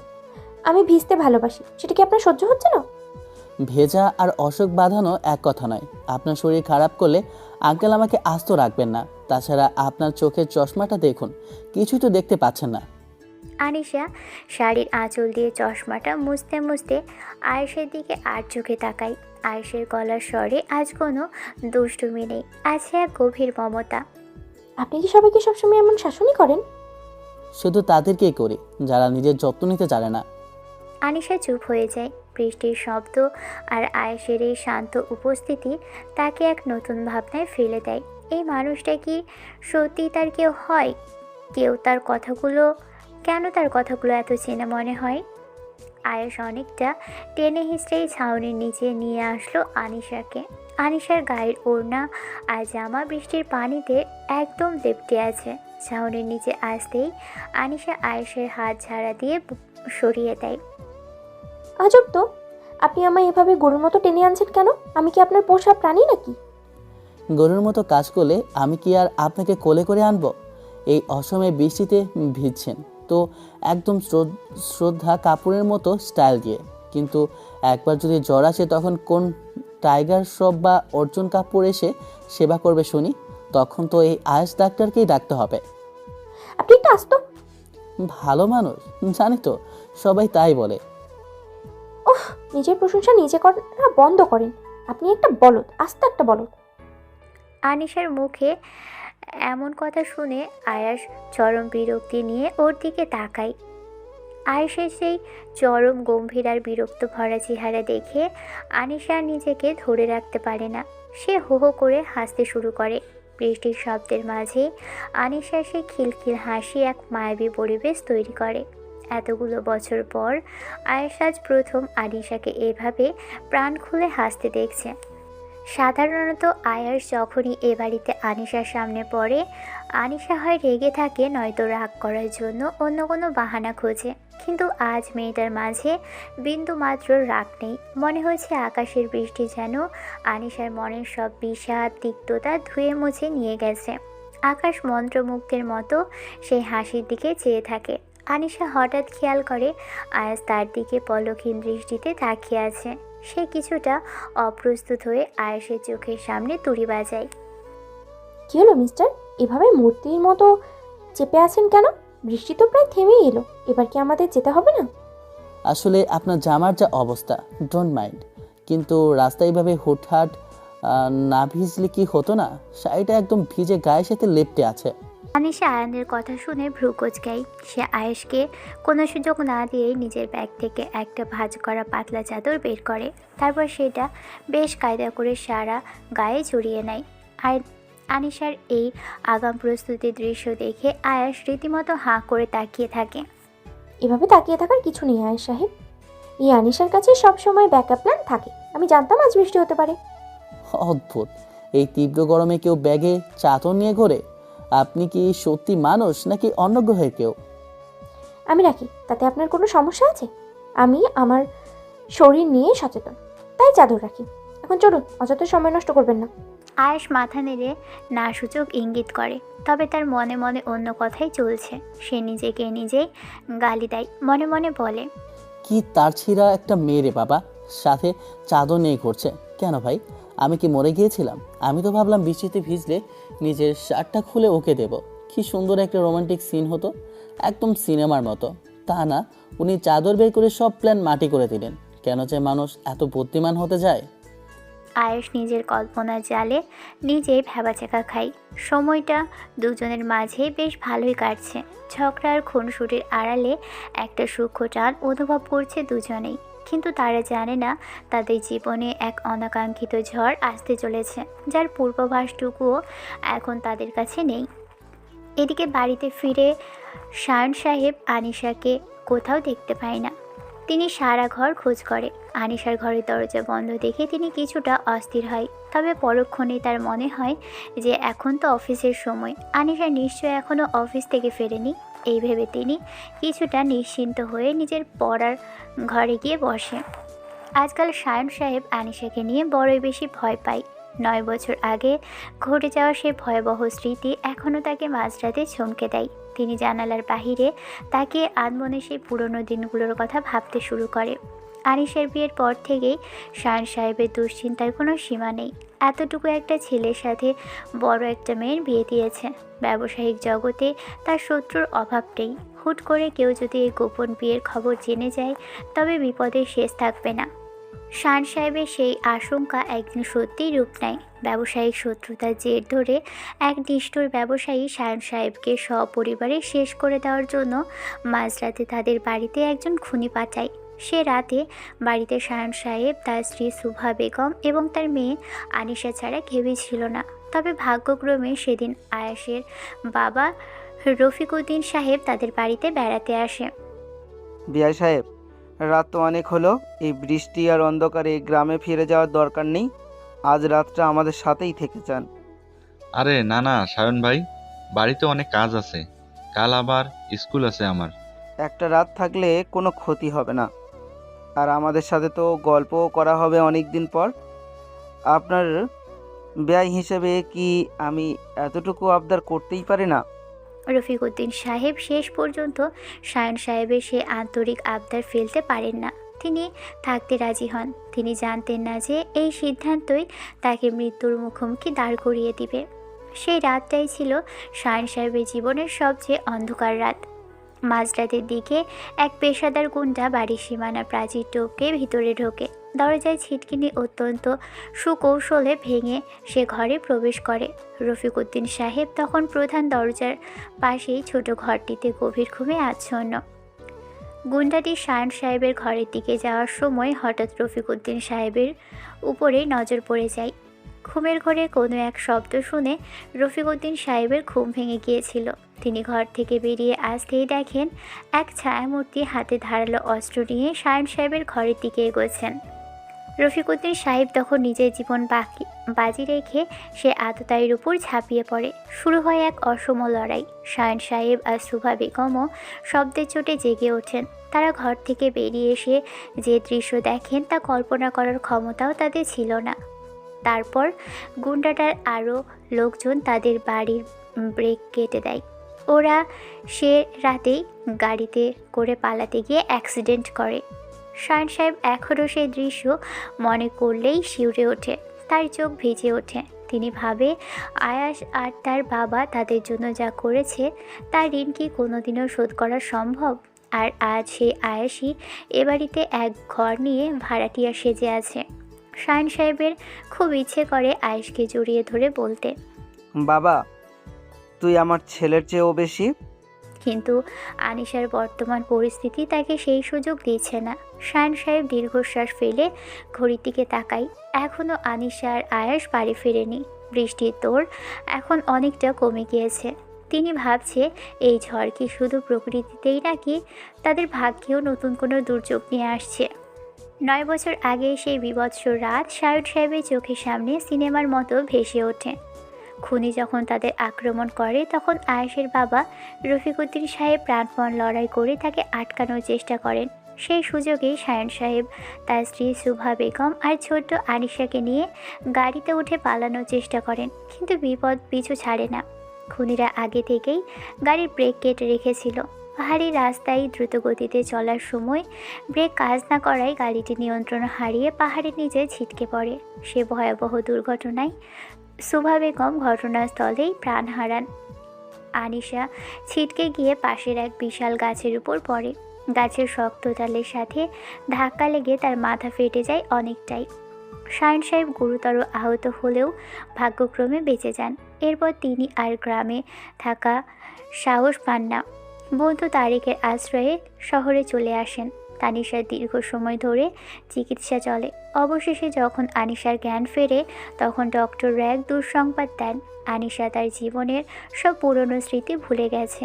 আমি ভিজতে ভালোবাসি, সেটা কি আপনার সহ্য হচ্ছে না? ভেজা আর অসুখ বাঁধানো এক কথা নয়। আপনার শরীর খারাপ করলে আঙ্কেল আমাকে আস্ত রাখবেন না। তাছাড়া আপনার চোখের চশমাটা দেখুন, কিছুই তো দেখতে পাচ্ছেন না। আনিশা শাড়ির আঁচল দিয়ে চশমাটা মুছতে মুছতে আয়েশের দিকে আর চোখে তাকায়। আয়েশের গলার স্বরে আজ কোনো দুষ্টুমি নেই, আছে এক গভীর মমতা। আপনি কি সবাইকে সবসময় এমন শাসনই করেন? শুধু তাদেরকেই করি যারা নিজের যত্ন নিতে জানে না। আনিশা চুপ হয়ে যায়। বৃষ্টির শব্দ আর আয়েশের এই শান্ত উপস্থিতি তাকে এক নতুন ভাবনায় ফেলে দেয়। এই মানুষটা কি সত্যি তার কেউ হয়? কেন তার কথাগুলো এত চেনা মনে হয়? আয়েশ অনেকটা টেনে হিঁচড়েই ছাউনির নিচে নিয়ে আসলো আনিশাকে। আনিশার গায়ের ওড়না আর জামা বৃষ্টির পানিতে একদম লেপ্টে আছে। ছাউনির নিচে আসতেই আনিশা আয়েশের হাত ঝাড়া দিয়ে সরিয়ে দেয়। আজব তো, আপনি আমায় এভাবে গরুর মতো টেনে আনছেন কেন? আমি কি আপনার পোষা প্রাণী নাকি? গরুর মতো কাজ করলে আমি কি আর আপনাকে কোলে করে আনবো? এই অসময়ে বৃষ্টিতে ভিজছেন তো একদম শ্রদ্ধা কাপুরের মতো স্টাইল দিয়ে, কিন্তু একবার যদি জ্বর আসে তখন কোন টাইগার শ্রফ বা অর্জুন কাপুর এসে সেবা করবে শুনি? তখন তো এই আয়েশ ডাক্তারকেই ডাকতে হবে। আপনি একটা আস্ত ভালো মানুষ, জানি তো, সবাই তাই বলে। ওহ, নিজের প্রশংসা নিজে করা বন্ধ করেন। আপনি একটা বলদ, আস্ত একটা বলদ। আনিশার মুখে এমন কথা শুনে আয়াস চরম বিরক্তি নিয়ে ওর দিকে তাকায়। আয়েশের সেই চরম গম্ভীর আর বিরক্ত ভরা চেহারা দেখে আনিশা নিজেকে ধরে রাখতে পারে না। সে হো হো করে হাসতে শুরু করে। বৃষ্টির শব্দের মাঝে আনিশার সেই খিলখিল হাসি এক মায়াবী পরিবেশ তৈরি করে। এতগুলো বছর পর আয়েশ আজ প্রথম আনিশাকে এভাবে প্রাণ খুলে হাসতে দেখছে। সাধারণত আয়াস যখনই এ বাড়িতে আনিশার সামনে পড়ে, আনিশা হয় রেগে থাকে, নয়তো রাগ করার জন্য অন্য কোনো বাহানা খোঁজে। কিন্তু আজ মেয়েটার মাঝে বিন্দু মাত্র রাগ নেই। মনে হচ্ছে আকাশের বৃষ্টি যেন আনিশার মনের সব বিষাদ তিক্ততা ধুয়ে মুছে নিয়ে গেছে। আকাশ মন্ত্রমুগ্ধের মতো সেই হাসির দিকে চেয়ে থাকে। আনিশা হঠাৎ খেয়াল করে আয়াস তার দিকে পলকহীন দৃষ্টিতে তাকিয়ে আছে। সে কিছুটা অপ্রস্তুত হয়ে আয়েশের চোখের সামনে তুড়ি বাজায়। কি হলো মিস্টার, এভাবে মূর্তির মতো চেপে আছেন কেন? বৃষ্টি তো প্রায় থেমেই এলো, এবার কি আমাদের যেতে হবে না? আসলে আপনার জামার যা অবস্থা, ডোন্ট মাইন্ড, কিন্তু রাস্তায় এইভাবে হুটহাট না ভিজলে কি হতো না? শাড়িটা একদম ভিজে গায়ের সাথে লেপ্টে আছে। আনিশা আয়ানের কথা শুনে ভ্রু কোঁচকায়। সে আয়েশকে কোনো সুযোগ না দিয়েই নিজের ব্যাগ থেকে একটা ভাঁজ করা পাতলা চাদর বের করে। তারপর সেটা বেশ কায়দা করে সারা গায়ে জড়িয়ে নেয়। আনিশার এই আগাম প্রস্তুতির দৃশ্য দেখে আয়াস রীতিমতো হাঁ করে তাকিয়ে থাকে। এভাবে তাকিয়ে থাকার কিছু নেই আয়েশ সাহেব। এই আনিশার কাছে সবসময় ব্যাকআপ প্ল্যান থাকে। আমি জানতাম আজ বৃষ্টি হতে পারে। অদ্ভুত, এই তীব্র গরমে কেউ ব্যাগে চাদর নিয়ে ঘোরে? আপনি কি সত্যি মানুষ নাকি অন্য গ্রহের কেউ? আমি রাখি, তাতে আপনার কোনো সমস্যা আছে? আমি আমার শরীর নিয়ে সচেতন, তাই চাদর রাখি। এখন চলুন, অযথা সময় নষ্ট করবেন না। আয়েশ মাথা নেড়ে না সূচক ইঙ্গিত করে, তবে তার মনে মনে অন্য কথাই চলছে। সে নিজেকে নিজেই গালি দেয়, মনে মনে বলে, কি তার ছিঁড়া একটা মেয়ে রে বাবা, সাথে চাদর নিয়ে ঘুরছে কেন ভাই? আমি কি মরে গিয়েছিলাম? আমি তো ভাবলাম বৃষ্টিতে ভিজলে নিজের শার্টটা খুলে ওকে দেব, কি সুন্দর একটা রোমান্টিক সিন হতো, একদম সিনেমার মতো। তা না, উনি চাদর বের করে সব প্ল্যান মাটি করে দিলেন। কেন যে মানুষ এত বুদ্ধিমান হতে যায়? আয়েশ নিজের কল্পনার জালে নিজেই ভ্যাবাচাকা খায়। সময়টা দুজনের মাঝে বেশ ভালোই কাটছে। ঝগড়া আর খুনসুটির আড়ালে একটা সূক্ষ্ম টান অনুভব করছে দুজনেই। কিন্তু তারা জানে না তাদের জীবনে এক অনাকাঙ্ক্ষিত ঝড় আসতে চলেছে, যার পূর্বাভাসটুকুও এখন তাদের কাছে নেই। এদিকে বাড়িতে ফিরে শায়ন সাহেব আনিশাকে কোথাও দেখতে পায় না। তিনি সারা ঘর খোঁজ করে। আনিশার ঘরের দরজা বন্ধ দেখে তিনি কিছুটা অস্থির হয়, তবে পরক্ষণেই তার মনে হয় যে এখন তো অফিসের সময়, আনিশা নিশ্চয় এখনও অফিস থেকে ফেরেনি। এই ভেবে তিনি কিছুটা নিশ্চিন্ত হয়ে নিজের পড়ার ঘরে গিয়ে বসে। আজকাল শায়ন সাহেব আনিশাকে নিয়ে বড়ই বেশি ভয় পায়। 9 বছর আগে ঘটে যাওয়া সে ভয়াবহ স্মৃতি এখনও তাকে মাঝরাতে চমকে দেয়। তিনি জানালার বাহিরে তাকিয়ে আনমনে সেই পুরনো দিনগুলোর কথা ভাবতে শুরু করে। আনিশার বিয়ের পর থেকেই শায়ন সাহেবের দুশ্চিন্তার কোনো সীমা নেই। এতটুকু একটা ছেলের সাথে বড় একটা মেয়ের বিয়ে দিয়েছে। ব্যবসায়িক জগতে তার শত্রুর অভাব নেই। হুট করে কেউ যদি এই গোপন বিয়ের খবর জেনে যায় তবে বিপদের শেষ থাকবে না। শান সাহেবের সেই আশঙ্কা একদিন সত্যিই রূপ নেয়। ব্যবসায়িক শত্রুতার জের ধরে এক নিষ্ঠুর ব্যবসায়ী শায়ন সাহেবকে সপরিবারে শেষ করে দেওয়ার জন্য মাঝরাতে তাদের বাড়িতে একজন খুনি পাঠায়। সে রাতে বাড়িতে শায়ন সাহেব, তার স্ত্রী সুভা বেগম এবং তার মেয়ে আনিশা ছাড়া কেউই ছিল না। তবে ভাগ্যক্রমে সেদিন আয়াসের বাবা রফিকুদ্দিন সাহেব তাদের বাড়িতে বেড়াতে আসে। বিআই সাহেব, রাত তো অনেক হলো। এই বৃষ্টি আর অন্ধকারে গ্রামে ফিরে যাওয়ার দরকার নেই। আজ রাতটা আমাদের সাথেই থেকে যান। আরে না না সায়ন ভাই, বাড়িতে অনেক কাজ আছে, কাল আবার স্কুল আছে আমার। একটা রাত থাকলে কোনো ক্ষতি হবে না, আর আমাদের সাথে তো গল্পও করা হবে অনেক দিন পর। আপনার ব্যয় হিসেবে কি আমি এতটুকু আবদার করতেই পারি না? রফিকুদ্দিন সাহেব শেষ পর্যন্ত শায়ন সাহেবের সে আন্তরিক আবদার ফেলতে পারেন না। তিনি থাকতে রাজি হন। তিনি জানতেন না যে এই সিদ্ধান্তই তাকে মৃত্যুর মুখোমুখি দাঁড় করিয়ে দিবে। সেই রাতটাই ছিল শায়ন সাহেবের জীবনের সবচেয়ে অন্ধকার রাত। মাঝরাতের দিকে এক পেশাদার গুন্ডা বাড়ির সীমানা প্রাচীর টপকে ভিতরে ঢোকে। দরজায় ছিটকিনি অত্যন্ত সুকৌশলে ভেঙে সে ঘরে প্রবেশ করে। রফিকুদ্দিন সাহেব তখন প্রধান দরজার পাশেই ছোট ঘরটিতে গভীর ঘুমে আচ্ছন্ন। গুন্ডাটি শায়ন সাহেবের ঘরের দিকে যাওয়ার সময় হঠাৎ রফিকুদ্দিন সাহেবের উপরে নজর পড়ে যায়। ঘুমের ঘরে কোনো এক শব্দ শুনে রফিকুদ্দিন সাহেবের ঘুম ভেঙে গিয়েছিল। তিনি ঘর থেকে বেরিয়ে আসতেই দেখেন এক ছায়ামূর্তি হাতে ধারালো অস্ত্র নিয়ে শায়ন সাহেবের ঘরের দিকে এগোচ্ছেন। রফিকুদ্দিন সাহেব তখন নিজের জীবন বাজি রেখে সে আততায়ীর উপর ঝাঁপিয়ে পড়ে। শুরু হয় এক অসম লড়াই। শায়ন সাহেব আর সুভা বেগমও শব্দের চোটে জেগে ওঠেন। তারা ঘর থেকে বেরিয়ে এসে যে দৃশ্য দেখেন তা কল্পনা করার ক্ষমতাও তাদের ছিল না। তারপর গুন্ডাটার আরও লোকজন তাদের বাড়ির ব্রেক কেটে দেয়। ওরা সে রাতেই গাড়িতে করে পালাতে গিয়ে অ্যাক্সিডেন্ট করে। শায়ন সাহেব এখনও সেই দৃশ্য মনে করলেই শিউরে ওঠে, তার চোখ ভিজে ওঠে। তিনি ভাবে আয়াস আর তার বাবা তাদের জন্য যা করেছে তার ঋণ কি কোনোদিনও শোধ করা সম্ভব? আর আজ সেই আয়াসই এ বাড়িতে এক ঘর নিয়ে ভাড়াটিয়া সেজে আছে। শায়ন সাহেবের খুব ইচ্ছে করে আয়েশকে জড়িয়ে ধরে বলতে, বাবা, তুই আমার ছেলের চেয়েও বেশি। কিন্তু আনিশার বর্তমান পরিস্থিতি তাকে সেই সুযোগ দিচ্ছে না। শায়ন সাহেব দীর্ঘশ্বাস ফেলে ঘড়ির দিকে তাকায়। এখনও আনিশা আর আয়াস বাড়ি ফেরেনি। বৃষ্টির তোড় এখন অনেকটা কমে গিয়েছে। তিনি ভাবছে এই ঝড় কি শুধু প্রকৃতিতেই নাকি তাদের ভাগ্যেও নতুন কোনো দুর্যোগ নিয়ে আসছে। 9 বছর আগে সেই বীভৎস রাত শায়ন সাহেবের চোখের সামনে সিনেমার মতো ভেসে ওঠে। খুনি যখন তাদের আক্রমণ করে তখন আয়েশের বাবা রফিকুদ্দিন সাহেব প্রাণপণ লড়াই করে তাকে আটকানোর চেষ্টা করেন। সেই সুযোগেই শায়ন সাহেব তার স্ত্রী সুভা বেগম আর ছোট্ট আনিশাকে নিয়ে গাড়িতে উঠে পালানোর চেষ্টা করেন, কিন্তু বিপদ পিছু ছাড়ে না। খুনিরা আগে থেকেই গাড়ির ব্রেক কেটে রেখেছিল। পাহাড়ি রাস্তায় দ্রুত গতিতে চলার সময় ব্রেক কাজ না করায় গাড়িটি নিয়ন্ত্রণ হারিয়ে পাহাড়ের নিচে ছিটকে পড়ে। সে ভয়াবহ দুর্ঘটনায় সুভা বেগম ঘটনাস্থলেই প্রাণ হারান। আনিশা ছিটকে গিয়ে পাশের এক বিশাল গাছের উপর পড়ে। গাছের শক্ত ডালের সাথে ধাক্কা লেগে তার মাথা ফেটে যায় অনেকটাই। শায়ন সাহেব গুরুতর আহত হলেও ভাগ্যক্রমে বেঁচে যান। এরপর তিনি আর গ্রামে থাকা সাহস পান না। বন্ধু তারেকের আশ্রয়ে শহরে চলে আসেন। তানিশার দীর্ঘ সময় ধরে চিকিৎসা চলে। অবশেষে যখন আনিশার জ্ঞান ফেরে তখন ডক্টররা এক দুঃসংবাদ দেন, আনিশা তার জীবনের সব পুরনো স্মৃতি ভুলে গেছে।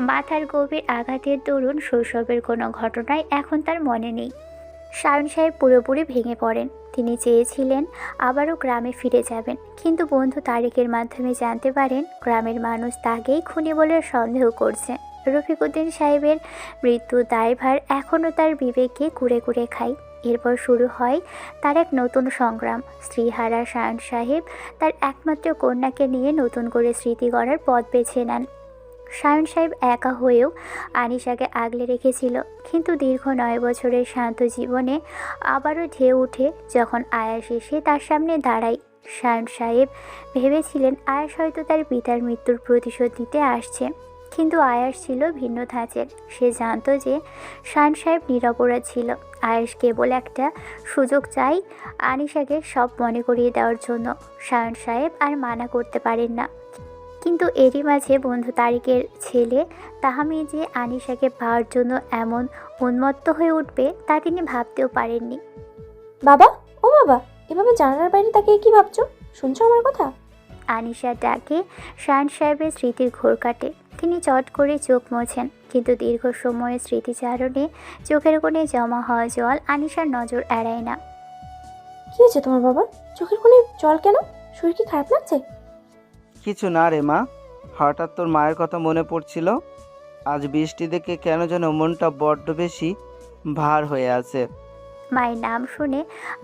মাথার গভীর আঘাতের দরুন শৈশবের কোনো ঘটনাই এখন তার মনে নেই। শায়ন সাহেব পুরোপুরি ভেঙে পড়েন। তিনি চেয়েছিলেন আবারও গ্রামে ফিরে যাবেন, কিন্তু বন্ধু তারেকের মাধ্যমে জানতে পারেন গ্রামের মানুষ তাকেই খুনি বলে সন্দেহ করছে। রফিকুদ্দিন সাহেবের মৃত্যুর দায়ভার এখনও তার বিবেকে কুড়ে কুড়ে খায়। এরপর শুরু হয় তার এক নতুন সংগ্রাম। স্ত্রীহারা শায়ন সাহেব তার একমাত্র কন্যাকে নিয়ে নতুন করে স্মৃতি গড়ার পথ বেছে নেন। সায়ন সাহেব একা হয়েও আনিশাকে আগলে রেখেছিল, কিন্তু দীর্ঘ 9 বছরের শান্ত জীবনে আবারও ঢেউ উঠে যখন আয়াস এসে তার সামনে দাঁড়ায়। সায়ন সাহেব ভেবেছিলেন আয়াস হয়তো তার পিতার মৃত্যুর প্রতিশোধ নিতে আসছে, কিন্তু আয়াস ছিল ভিন্ন ধাঁচের। সে জানতো যে শায়ন সাহেব নিরপরাধ ছিল। আয়াস কেবল একটা সুযোগ চাই আনিশাকে সব মনে করিয়ে দেওয়ার জন্য। শায়ন সাহেব আর মানা করতে পারেন না, কিন্তু এরই মাঝে বন্ধু তারিকের ছেলে তাহমি যে আনিশাকে পাওয়ার জন্য এমন উন্মত্ত হয়ে উঠবে তা তিনি ভাবতেও পারেননি। বাবা, ও বাবা, এভাবে জানালার বাইরে তাকিয়ে কি ভাবছো? শুনছো আমার কথা? আনিশার ডাকে শায়ন সাহেবের স্মৃতির ঘোর কাটে। তিনি চট করে চোখ মোছেন, কিন্তু দীর্ঘ সময়ের স্মৃতিচারণে চোখের কোণে জমা হওয়া জল আনিশার নজর এড়ায় না। কি হয়েছে তোমার বাবা? চোখের কোণে জল কেন? শরীর কি খারাপ লাগছে? কিছু না রে মা, হঠাৎ তোর মায়ের কথা মনে পড়ছিল। আজ বৃষ্টি দেখে কেন যেন মনটা বড্ড বেশি ভার হয়ে আছে। মায়ের নাম শুনে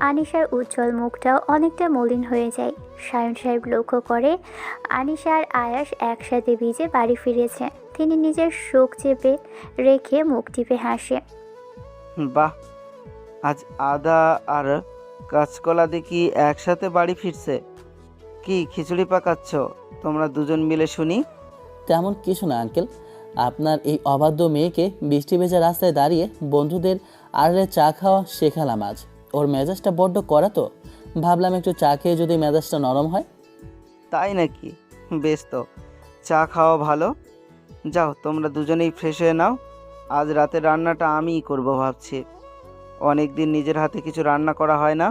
আনিশার উজ্জ্বল মুখটাও অনেকটা মলিন হয়ে যায়। শায়ন সাহেব লক্ষ্য করে আনিশা আর আয়াস একসাথে ভিজে বাড়ি ফিরেছে। তিনি নিজের শোক চেপে রেখে মুখ টিপে হাসে। বাহ, আজ আদা আর কাঁচকলা দেখি একসাথে বাড়ি ফিরছে। কি খিচুড়ি পাকাচ্ছ তোমরা দুজন মিলে শুনি? তেমন কিছু না আঙ্কেল, আপনার এই অবাধ্য মেয়েকে বৃষ্টি ভেজা রাস্তায় দাঁড়িয়ে বন্ধুদের আড়ে চা খাওয়া শেখালাম আজ। ওর মেজাজটা বড্ড কড়া, তো ভাবলাম একটু চা খেয়ে যদি মেজাজটা নরম হয়। তাই নাকি? বেশ, তো চা খাওয়া ভালো। যাও, তোমরা দুজনেই ফ্রেশ হয়ে নাও। আজ রাতের রান্নাটা আমিই করব ভাবছি। অনেক দিন নিজের হাতে কিছু রান্না করা হয় না।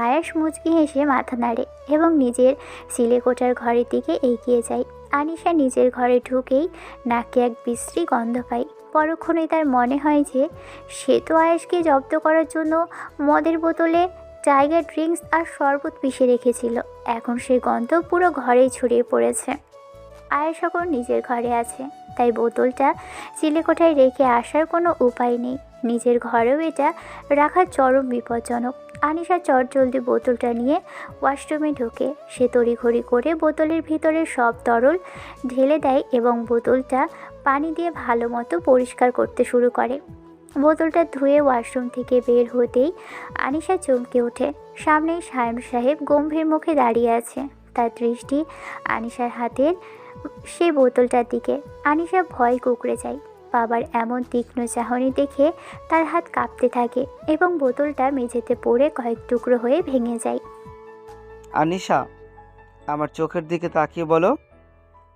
আয়াস মুচকি হেসে মাথা নাড়ে এবং নিজের সিলেকোঠার ঘরের দিকে এগিয়ে যায়। আনিশা নিজের ঘরে ঢুকেই নাকে এক বিশ্রী গন্ধ পায়। পরক্ষণে তার মনে হয় যে সে তো আয়াসকে জব্দ করার জন্য মদের বোতলে টাইগার ড্রিঙ্কস আর শরবত পিষে রেখেছিল। এখন সেই গন্ধ পুরো ঘরেই ছড়িয়ে পড়েছে। আয়াস এখন নিজের ঘরে আছে, তাই বোতলটা চিলেকোঠায় রেখে আসার কোনো উপায় নেই। নিজের ঘরেও এটা রাখা চরম বিপজ্জনক। আনিশা চটজলদি বোতলটা নিয়ে ওয়াশরুমে ঢোকে। সে তড়িঘড়ি করে বোতলের ভিতরে সব তরল ঢেলে দেয় এবং বোতলটা পানি দিয়ে ভালো মতো পরিষ্কার করতে শুরু করে। বোতলটা ধুয়ে ওয়াশরুম থেকে বের হতেই আনিশা চমকে ওঠে। সামনেই শায়ন সাহেব গম্ভীর মুখে দাঁড়িয়ে আছে, তার দৃষ্টি আনিশার হাতের সেই বোতলটার দিকে। আনিশা ভয় কুঁকড়ে যায়। বাবার এমন তীক্ষ্ণ চাহনি দেখে তার হাত কাঁপতে থাকে এবং বোতলটা মেঝেতে পড়ে কয়েক টুকরো হয়ে ভেঙে যায়। আনিশা, আমার চোখের দিকে তাকিয়ে বলো,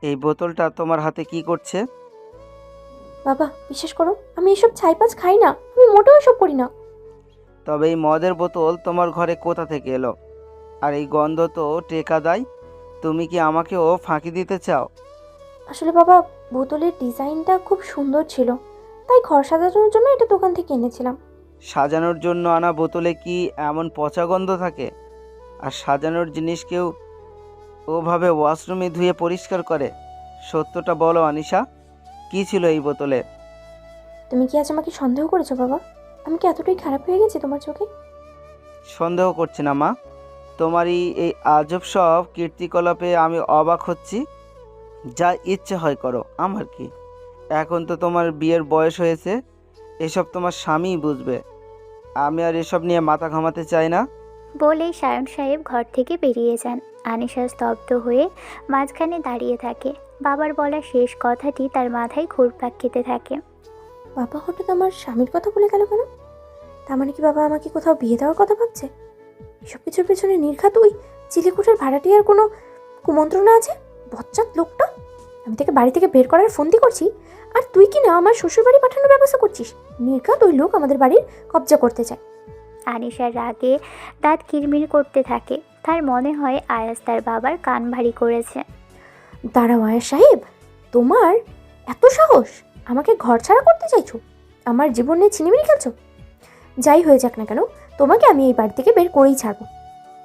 এই বোতলটা তোমার হাতে কি করছে? বাবা, বিশ্বাস করো, আমি এসব ছাইপাঁচ খাই না। আমি মোটেও এসব করি না। তবে এই মদের বোতল তোমার ঘরে কোথা থেকে এলো? আর এই গন্ধ তো টেকা দেয়। তুমি কি আমাকেও ফাঁকি দিতে চাও? আসলে বাবা, বোতলের ডিজাইনটা খুব সুন্দর ছিল, তাই ঘর সাজানোর জন্য এটা দোকান থেকে এনেছিলাম। সাজানোর জন্য আনা বোতলে কি এমন পচা গন্ধ থাকে? আর সাজানোর জিনিস কেউ ওভাবে ওয়াশরুমে ধুয়ে পরিষ্কার করে? সত্যটা বলো আনিশা, কি ছিল এই বোতলে? তুমি কি আজ আমাকে সন্দেহ করেছো বাবা? আমি কি এতটাই খারাপ হয়ে গেছি তোমার চোখে? সন্দেহ করছি না মা, তোমারই এই আজব সব কীর্তিকলাপে আমি অবাক হচ্ছি। যা ইচ্ছে হয় করো, আমার কি? এখন তো তোমার বিয়ের বয়স হয়েছে, এসব তোমার স্বামীই বুঝবে। আমি আর এসব নিয়ে মাথা ঘামাতে চাই না। বলেই শায়ন সাহেব ঘর থেকে বেরিয়ে যান। আনিশা স্তব্ধ হয়ে মাঝখানে দাঁড়িয়ে থাকে। বাবার বলা শেষ কথাটি তার মাথায় ঘুরপাক খেতে থাকে। বাবা হঠাৎ আমার স্বামীর কথা বলে গেল কেন? তার মানে কি বাবা আমাকে কোথাও বিয়ে দেওয়ার কথা ভাবছে? এসব কিছুর পেছনে নির্ঘাত ওই চিলেকোঠার ভাড়াটিয়ার কোনো কুমন্ত্রণা আছে? বচ্চাত লোকটা! আমি তাকে বাড়ি থেকে বের করার ফন্দি করছি, আর তুই কি না আমার শ্বশুরবাড়ি পাঠানোর ব্যবস্থা করছিস? নির্ঘাত ওই লোক আমাদের বাড়ির কবজা করতে চায়। আনিশার রাগে দাঁত কিরমির করতে থাকে। তার মনে হয় আয়াস তার বাবার কান ভারী করেছে। দাঁড়াও আয়াস সাহেব, তোমার এত সাহস? আমাকে ঘর ছাড়া করতে চাইছো? আমার জীবন নিয়ে ছিনিমিনি খেলছো? যাই হয়ে যাক না কেন, তোমাকে আমি এই বাড়ি থেকে বের করেই ছাড়বো।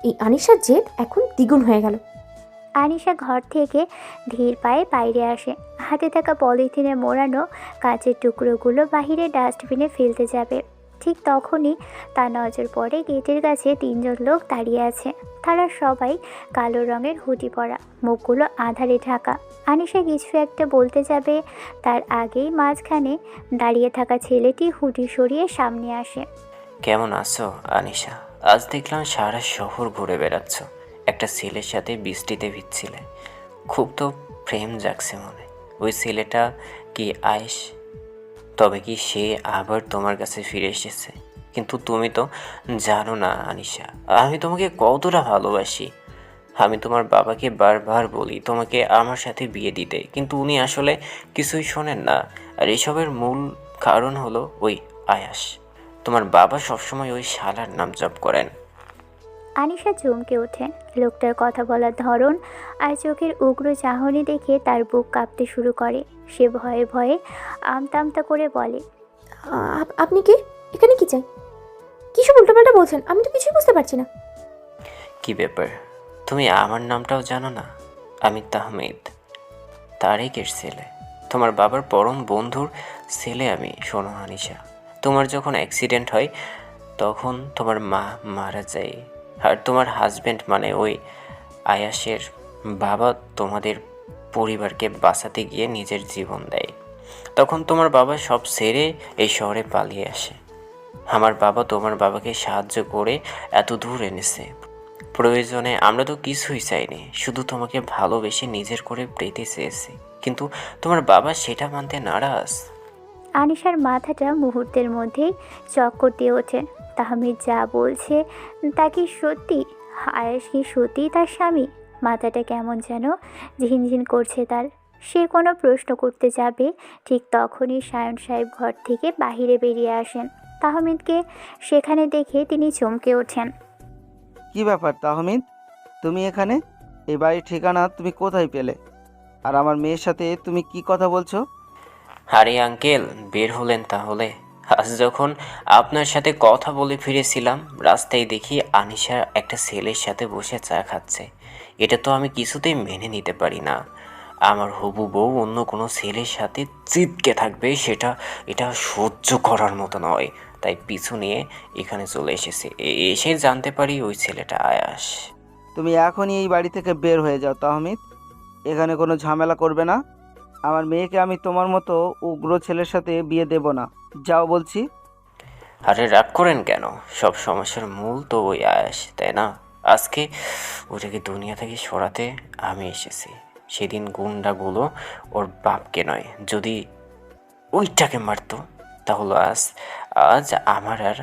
এই আনিশার জেদ এখন দ্বিগুণ হয়ে গেল। আনিশা ঘর থেকে ধীর পায়ে বাইরে আসে। হাতে থাকা পলিথিনে মোড়ানো কাঁচের টুকরোগুলো বাহিরে ডাস্টবিনে ফেলতে যাবে। ঠিক তখনই তার নজর পড়ে গেটের কাছে 3জন লোক দাঁড়িয়ে আছে। তারা সবাই কালো রঙের হুডি পরা, মুখগুলো আঁধারে ঢাকা। আনিশা কিছু একটা বলতে যাবে, তার আগেই মাঝখানে দাঁড়িয়ে থাকা ছেলেটি হুডি সরিয়ে সামনে আসে। কেমন আছো আনিশা? আজ দেখলাম সারা শহর ঘুরে বেড়াচ্ছ, একটা ছেলের সাথে বৃষ্টিতে ভিজছিলে। খুব তো প্রেম জাগছে মনে। ওই ছেলেটা কি আয়েশ? তবে কি সে আবার তোমার কাছে ফিরে এসেছে? কিন্তু তুমি তো জানো না আনিশা, আমি তোমাকে কতটা ভালোবাসি। আমি তোমার বাবাকে বারবার বলি তোমাকে আমার সাথে বিয়ে দিতে, কিন্তু উনি আসলে কিছুই শোনেন না। আর এসবের মূল কারণ হলো ওই আয়াস। তোমার বাবা সবসময় ওই শালার নাম জপ করেন। আনিশা চমকে ওঠে। লোকটার কথা বলার ধরন আর চোখের উগ্র চাহনি দেখে তার বুক কাঁপতে শুরু করে। সে ভয়ে ভয়ে আমতা আমতা করে বলে, আপনি কে? এখানে কি চাই? কিছু উল্টোপাল্টা বলছেন, আমি তো কিছুই বুঝতে পারছি না। কি ব্যাপার, তুমি আমার নামটাও জানো না? আমি তাহমিদ, তারেকের ছেলে। তোমার বাবার পরম বন্ধুর ছেলে আমি। শোনো আনিশা, তোমার যখন অ্যাক্সিডেন্ট হয় তখন তোমার মা মারা যায়, আর তোমার হাজব্যান্ড মানে ওই আয়াসের বাবা তোমাদের পরিবারকে বাঁচাতে গিয়ে নিজের জীবন দেয়। তখন তোমার বাবা সব ছেড়ে এই শহরে পালিয়ে আসে। আমার বাবা তোমার বাবাকে সাহায্য করে এত দূর এনেছে। প্রয়োজনে আমরা তো কিছুই চাইনি, শুধু তোমাকে ভালোবেসে নিজের করে পেতে চেয়েছি, কিন্তু তোমার বাবা সেটা মানতে নারাজ। আনিশার মাথাটা মুহূর্তের মধ্যেই চক্কর দিয়ে ওঠে। তাহমিদ যা বলছে তা কি সত্যি? আয়েশ কি সত্যিই তার স্বামী? মাথাটা কেমন যেন ঝিনঝিন করছে তার। সে কোনো প্রশ্ন করতে যাবে, ঠিক তখনই সায়ন সাহেব ঘর থেকে বাহিরে বেরিয়ে আসেন। তাহমিদকে সেখানে দেখে তিনি চমকে ওঠেন। কি ব্যাপার তাহমিদ, তুমি এখানে? এই বাড়ির ঠিকানা তুমি কোথায় পেলে? আর আমার মেয়ের সাথে তুমি কি কথা বলছো? আরে আঙ্কেল, বের হলেন তাহলে? আজ যখন আপনার সাথে কথা বলে ফিরেছিলাম, রাস্তায় দেখি আনিশা একটা ছেলের সাথে বসে চা খাচ্ছে। এটা তো আমি কিছুতেই মেনে নিতে পারি না। আমার হবু বউ অন্য কোনো ছেলের সাথে চিপকে থাকবে, এটা সহ্য করার মতো নয়। তাই পিছু নিয়ে এখানে চলে এসেছি। এসে জানতে পারি ওই ছেলেটা আয়াস। তুমি এখনই এই বাড়ি থেকে বের হয়ে যাও তাহমিদ। এখানে কোনো ঝামেলা করবে না। আমার মেয়েকে আমি তোমার মতো উগ্র ছেলের সাথে বিয়ে দেব না। যাও বলছি। আরে রাগ করেন কেন? সব সমস্যার মূল তো ওই আয়াস, তাই না? আজকে ওটাকে দুনিয়া থেকে সরাতে আমি এসেছি। সেদিন গুন্ডাগুলো ওর বাপকে নয়, যদি ওইটাকে মারতো তাহলে আজ আমার আর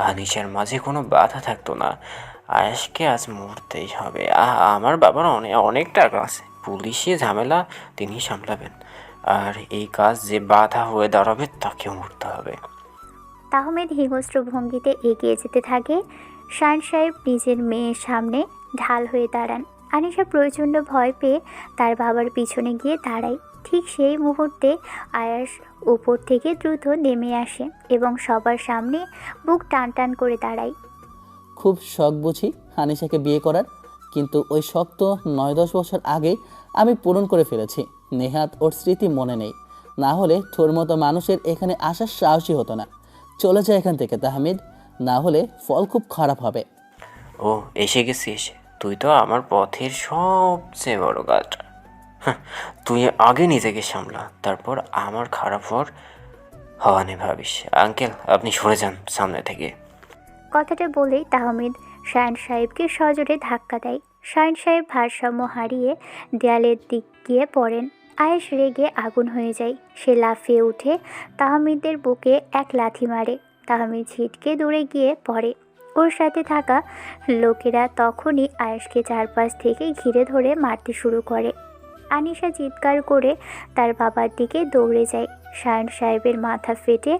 আনিশার মাঝে কোনো বাধা থাকতো না। আয়াসকে আজ মরতেই হবে। আমার বাবার অনেক অনেক টাকা আছে, পুলিশি ঝামেলা তিনি সামলাবেন, আর এই কাজ যে বাধা হয়ে দাঁড়াবে তাকেও মরতে হবে। তাহমিদ হিংস্র ভঙ্গিতে এগিয়ে যেতে থাকে। শায়ন সাহেব নিজের মেয়ের সামনে ঢাল হয়ে দাঁড়ান। আনিশা প্রচণ্ড ভয় পেয়ে তার বাবার পিছনে গিয়ে দাঁড়ায়। ঠিক সেই মুহূর্তে আয়াস উপর থেকে দ্রুত নেমে আসে এবং সবার সামনে বুক টান টান করে দাঁড়ায়। খুব শখ বুঝি আনিশাকে বিয়ে করার, কিন্তু ওই শখ তো 9-10 বছর আগে আমি পূরণ করে ফেলেছি। নেহাত ওর স্মৃতি মনে নেই, না হলে তোর মতো মানুষের এখানে আসার সাহসী হতো না। চলে যায় এখান থেকে তাহমিদ, না হলে ফল খুব খারাপ হবে। ও এসে গেছিস? তুই তো আমার পথের সবচেয়ে বড় গালটা। তুই আগে নিজেকে সামলা, তারপর আমার খারাপ হওয়া নিয়ে ভাবিস। আঙ্কেল, আপনি সরে যান সামনে থেকে। কথাটা বলেই তাহমিদ শায়ন সাহেবকে সজোরে ধাক্কা দেয়। শায়ন সাহেব ভারসাম্য হারিয়ে দেয়ালের দিক গিয়ে পড়েন। আয়েশ রেগে আগুন হয়ে যায়। সে লাফিয়ে উঠে তাহমিদের বুকে এক লাথি মারে। তাহমিদ ছিটকে দূরে গিয়ে পড়ে। ওর সাথে থাকা লোকেরা তখনই আয়েশকে চারপাশ থেকে ঘিরে ধরে মারতে শুরু করে। আনিশা চিৎকার করে তার বাবার দিকে দৌড়ে যায়। শায়ন সাহেবের মাথা ফেটে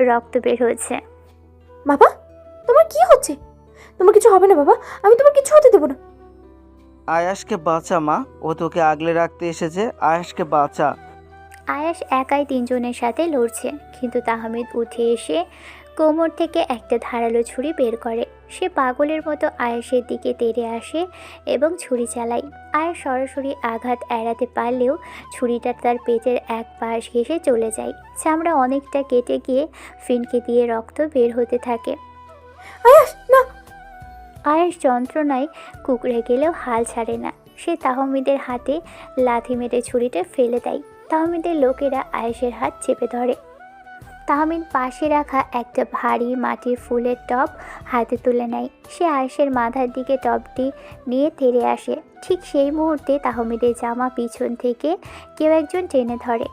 রক্ত বের হচ্ছে। বাবা, তোমার কি হচ্ছে? তোমার কিছু হবে না বাবা, আমি তোমার কিছু হতে দেবো না। আয়াসকে বাঁচা মা, ও তোকে আগলে রাখতে এসেছে। আয়াসকে বাঁচা। আয়াস একাই 3জনের সাথে লড়ছে, কিন্তু তাহমিদ উঠে এসে কোমর থেকে একটা ধারালো ছুরি বের করে। সে পাগলের মতো আয়েশের দিকে তেড়ে আসে এবং ছুরি চালায়। আয়েশ সরাসরি আঘাত এড়াতে পারলেও ছুরিটা তার পেটের এক পাশ ঘেঁষে চলে যায়। চামড়া অনেকটা কেটে গিয়ে ফিনকে দিয়ে রক্ত বের হতে থাকে। আয়াস না! আয়েশ যন্ত্রণায় কুঁকড়ে গেলেও হাল ছাড়ে না। সে তাহমিদের হাতে লাথি মেরে ছুরিটা ফেলে দেয়। তাহমিদের লোকেরা আয়েশের হাত চেপে ধরে। তাহমিদ পাশে রাখা একটা ভারী মাটির ফুলের টব হাতে তুলে নেয়। সে আয়েশের মাথার দিকে টবটি নিয়ে তেড়ে আসে। ঠিক সেই মুহূর্তে তাহমিদের জামা পিছন থেকে কেউ একজন টেনে ধরে।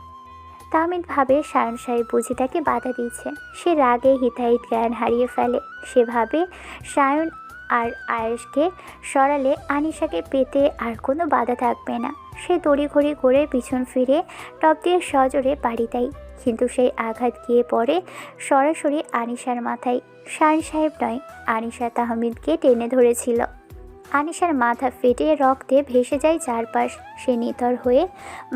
তাহমিদ ভাবে শায়ন সাহেব বুঝি তাকে বাধা দিচ্ছে। সে রাগে হিতাহিত জ্ঞান হারিয়ে ফেলে। সে ভাবে শায়ন আর আয়েশকে সরালে আনিশাকে পেতে আর কোনো বাধা থাকবে না। সে তড়িঘড়ি করে পিছন ফিরে টপ দিয়ে সজোরে বাড়ি দেয়, কিন্তু সেই আঘাত গিয়ে পড়ে সরাসরি আনিশার মাথায়। শায়ন সাহেব নয়, আনিশা তাহমিদকে টেনে ধরেছিল। আনিশার মাথা ফেটে রক্তে ভেসে যায় চারপাশ। সে নিথর হয়ে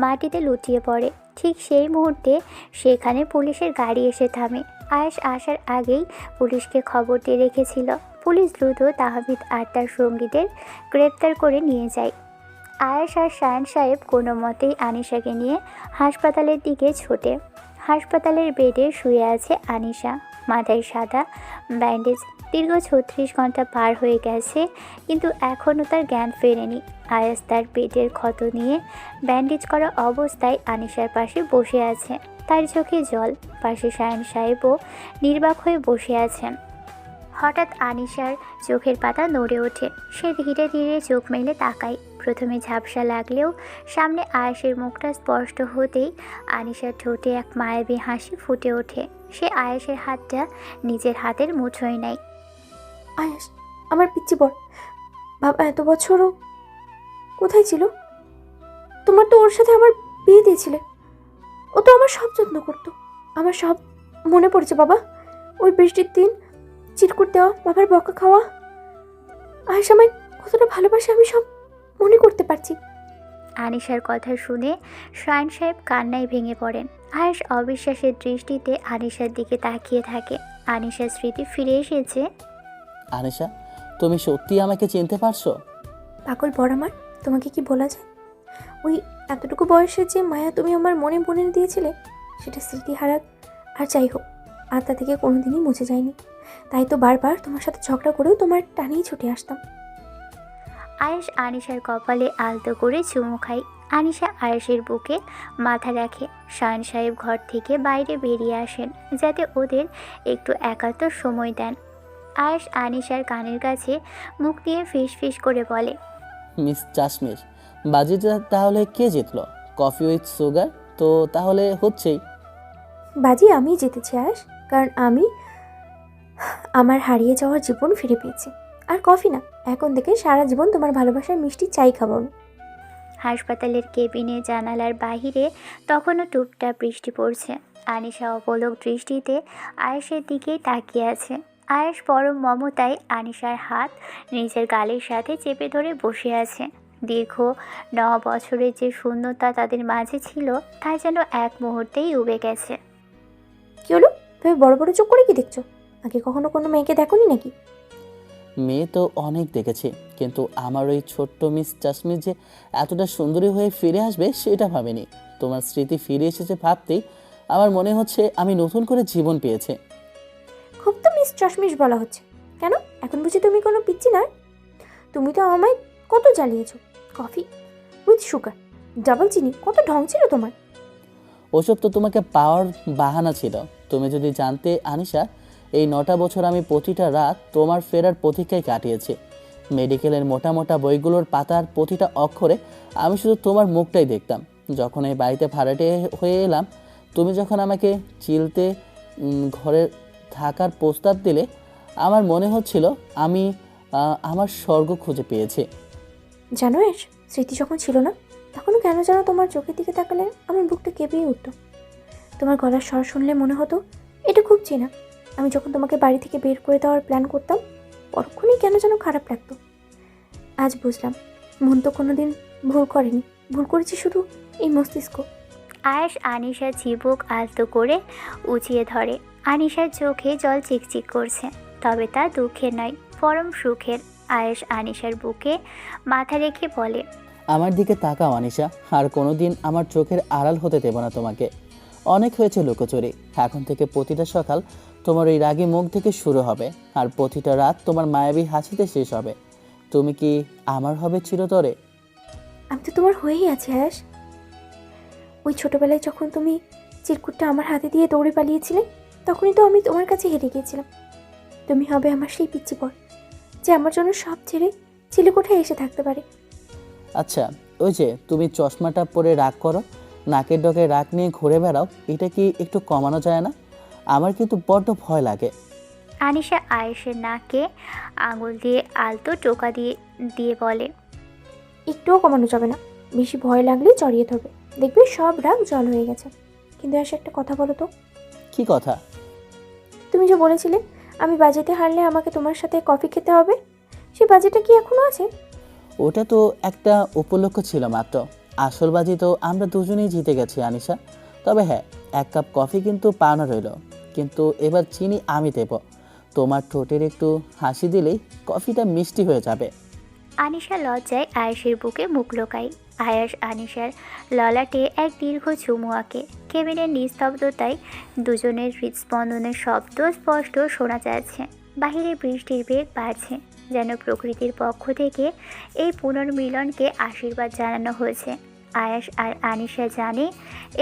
মাটিতে লুটিয়ে পড়ে। ঠিক সেই মুহূর্তে সেখানে পুলিশের গাড়ি এসে থামে। আয়েশ আসার আগেই পুলিশকে খবর দিয়ে রেখেছিল। পুলিশ দ্রুত তাহমিদ আর তার সঙ্গীদের গ্রেপ্তার করে নিয়ে যায়। আয়েশ আর শায়ন সাহেব কোনো মতেই আনিশাকে নিয়ে হাসপাতালের দিকে ছোটে। হাসপাতালের বেডে শুয়ে আছে আনিশা, মাথায় সাদা ব্যান্ডেজ। দীর্ঘ 36 ঘন্টা পার হয়ে গেছে, কিন্তু এখনও তার জ্ঞান ফেরেনি। আয়েশ তার পেটের ক্ষত নিয়ে ব্যান্ডেজ করা অবস্থায় আনিশার পাশে বসে আছে। তার চোখে জল। পাশে শায়ন সাহেবও নির্বাক হয়ে বসে আছেন। হঠাৎ আনিশার চোখের পাতা নড়ে ওঠে। সে ধীরে ধীরে চোখ মেলে তাকায়। প্রথমে ঝাপসা লাগলেও সামনে আয়েশের মুখটা স্পষ্ট হতেই আনিশার ঠোঁটে এক মায়াবী হাসি ফুটে ওঠে। সে আয়েশের হাতটা নিজের হাতের মুঠোয় নেয়। আয়াস, আমার পিচ্চি বর, বাবা এত বছরও কোথায় ছিল? তোমার তো ওর সাথে আমার বিয়ে দিয়েছিলে। ও তো আমার সব যত্ন করতো। আমার সব মনে পড়েছে বাবা। ওই বৃষ্টির দিন চিরকুট দেওয়া, বাবার বকা খাওয়া। আয়েশ আমায় কতটা ভালোবাসে আমি সব মনে করতে পারছি। আনিশার কথা শুনে শায়ন সাহেব কান্নায় ভেঙে পড়েন। আয়েশ অবিশ্বাসের দৃষ্টিতে আনিশার দিকে তাকিয়ে থাকে। আনিশার স্মৃতি ফিরে এসেছে। আনিশা, তুমি সত্যি আমাকে চিনতে পারছো? পাগল বর আমার, তোমাকে কি বলা যায়? ওই এতটুকু বয়সে যে মায়া তুমি আমার মনে বুনে দিয়েছিলে, সেটা স্মৃতি হারাক আর যাই হোক আত্মা থেকে কোনোদিনই মুছে যায়নি। তাই তো বারবার তোমার সাথে ঝগড়া করেও তোমার টানেই ছুটে আসতাম। আয়েশ আনিশার কপালে আলতো করে চুমু খায়। আনিশা আয়েশের বুকে মাথা রাখে। শায়ন সাহেব ঘর থেকে বাইরে বেরিয়ে আসেন যাতে ওদের একটু একান্ত সময় দেন। আয়েশ আনিশার কানের কাছে মুখ নিয়ে ফিস ফিস করে বলে, মিস চাশমিশ, বাজিটা তাহলে কে জিতলো? কফি উইথ সুগার তো তাহলে হচ্ছেই। বাজি আমি জিতেছি আয়েশ, কারণ আমি আমার হারিয়ে যাওয়ার জীবন ফিরে পেয়েছি। আর কফি না, এখন থেকে সারা জীবন তোমার ভালোবাসার মিষ্টি চাই খাবো আমি। হাসপাতালের কেবিনে জানালার বাহিরে তখনও টুপটাপ বৃষ্টি পড়ছে। আনিশা অপলক দৃষ্টিতে আয়েশের দিকেই তাকিয়ে আছে। আয়েশ পরম মমতায় আনিশার হাত নিজের গালের সাথে চেপে ধরে বসে আছে। দীর্ঘ 9 বছরের যে শূন্যতা তাদের মাঝে ছিল তা যেন এক মুহূর্তেই উবে গেছে। কি হলো? তুমি বড় বড় চোখ করে কি দেখছো? আগে কখনো কোনো মেয়েকে দেখোনি নাকি? মেয়ে তো অনেক দেখেছি, কিন্তু আমার ওই ছোট্ট মিস চাশমিশ যে এতটা সুন্দরী হয়ে ফিরে আসবে সেটা ভাবিনি। তোমার স্মৃতি ফিরে এসেছে ভাবতেই আমার মনে হচ্ছে আমি নতুন করে জীবন পেয়েছি। খুব তো মিস চশমিশ বলা হচ্ছে। কেন এখন বুঝি তুমি কোনো পিচ্ছি না? তুমি তো আমায় কত জ্বালিয়েছো। কফি উইথ সুগার, ডাবল চিনি, কত ঢং ছিল তোমার। ওসব তো তোমাকে পাওয়ার বাহানা ছিল। তুমি যদি জানতে আনিশা, এই 9টা বছর আমি প্রতিটা রাত তোমার ফেরার প্রতীক্ষায় কাটিয়েছি। মেডিকেলের মোটা মোটা বইগুলোর পাতার প্রতিটা অক্ষরে আমি শুধু তোমার মুখটাই দেখতাম। যখন এই বাড়িতে ভাড়াটে হয়ে এলাম, তুমি যখন আমাকে চিলতে ঘরে থাকার প্রস্তাব দিলে, আমার মনে হচ্ছিল আমি আমার স্বর্গ খুঁজে পেয়েছি। জানো এর স্মৃতি যখন ছিল না, তখনও কেন যেন তোমার চোখের দিকে তাকালে আমার বুকটা কেঁপেই উঠত। তোমার গলার স্বর শুনলে মনে হতো এটা খুব চেনা। আমি যখন তোমাকে বাড়ি থেকে বের করে দেওয়ার প্ল্যান করতাম, পরক্ষণেই কেন যেন খারাপ লাগতো। আজ বুঝলাম মন তো কোনোদিন ভুল করেনি, ভুল করেছি শুধু এই মস্তিষ্ক। আয়েশ আনিশার চিবুক আলতো করে উঁচিয়ে ধরে। আনিশার চোখে জল চিকচিক করছে, তবে তা দুঃখের নয়, পরম সুখের। আয়েশ আনিশার বুকে মাথা রেখে বলে, আমার দিকে তাকাও আনিশা, আর কোনোদিন আমার চোখের আড়াল হতে দেব না তোমাকে। অনেক হয়েছে লুকোচুরি, এখন থেকে প্রতিটা সকাল তোমার ওই রাগী মুখ থেকে শুরু হবে, আর প্রতিটা রাত তোমার মায়াবী হাসিতে শেষ হবে। তুমি কি আমার হবে চিরতরে? আমি তো তোমার হয়েই আছি আয়াস। ওই ছোটবেলায় যখন তুমি চিরকুটটা আমার হাতে দিয়ে দৌড়ে পালিয়েছিলে, তখনই তো আমি তোমার কাছে হেরে গিয়েছিলাম। তুমি হবে আমার সেই পিচ্চি পর, যে আমার জন্য সব ছেড়ে চিলেকোঠায় এসে থাকতে পারে। আচ্ছা, ওই যে তুমি চশমাটা পরে রাগ করো, নাকের ডগে রাগ নিয়ে ঘুরে বেড়াও, এটা কি একটু কমানো যায় না? আমার কিন্তু বড্ড ভয় লাগে। আনিশা আয়েশের নাকে আঙুল দিয়ে আলতো টোকা দিয়ে দিয়ে বলে, একটুও কমানো যাবে না, বেশি ভয় লাগলেই জড়িয়ে ধরবে, দেখবে সব রাগ জল হয়ে গেছে। কিন্তু আয়াস, একটা কথা বলো তো। কি কথা? তুমি যে বলেছিলে আমি বাজেটে হারলে আমাকে তোমার সাথে কফি খেতে হবে, সেই বাজেটটা কি এখনো আছে? ওটা তো একটা উপলক্ষ ছিল মাত্র, আসল বাজি তো আমরা দুজনেই জিতে গেছি আনিশা। তবে হ্যাঁ, 1 কাপ কফি কিন্তু পাওনা রইল, কিন্তু এবার চিনি আমি দেব। তোমার ঠোঁটের একটু হাসি দিলেই কফিটা মিষ্টি হয়ে যাবে। আনিশা লজ্জায় আয়েশের বুকে মুখ লোকায়। আয়াস আনিশার ললাটে এক দীর্ঘ চুমু আঁকে। কেবিনের নিস্তব্ধতায় দুজনের হৃদস্পন্দনের শব্দ স্পষ্ট শোনা যাচ্ছে। বাহিরে বৃষ্টির বেগ বাড়ছে, যেন প্রকৃতির পক্ষ থেকে এই পুনর্মিলনকে আশীর্বাদ জানানো হয়েছে। আয়াস আর আনিশা জানে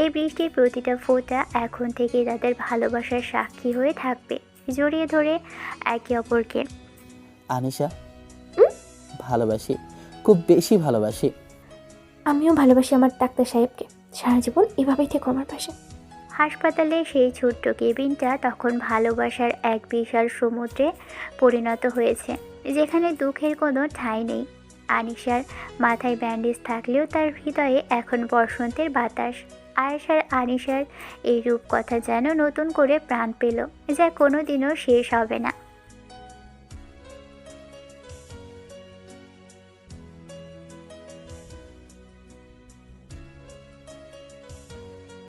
এই বৃষ্টির প্রতিটা ফোঁটা এখন থেকে তাদের ভালোবাসার সাক্ষী হয়ে থাকবে, জড়িয়ে ধরে একে অপরকে। আনিশা, ভালোবাসি, খুব বেশি ভালোবাসি। আমিও ভালোবাসি আমার ডাক্তার সাহেবকে। সারা জীবন এভাবেই থেকো আমার পাশে। হাসপাতালে সেই ছোট্ট কেবিনটা তখন ভালোবাসার এক বিশাল সমুদ্রে পরিণত হয়েছে, যেখানে দুঃখের কোনো ঠাঁই নেই। আনিশার মাথায় ব্যান্ডেজ থাকলেও তার হৃদয়ে এখন বসন্তের বাতাস। আয়েশার আনিশার এই রূপকথা যেন নতুন করে প্রাণ পেল, যা কোনো দিনও শেষ হবে না।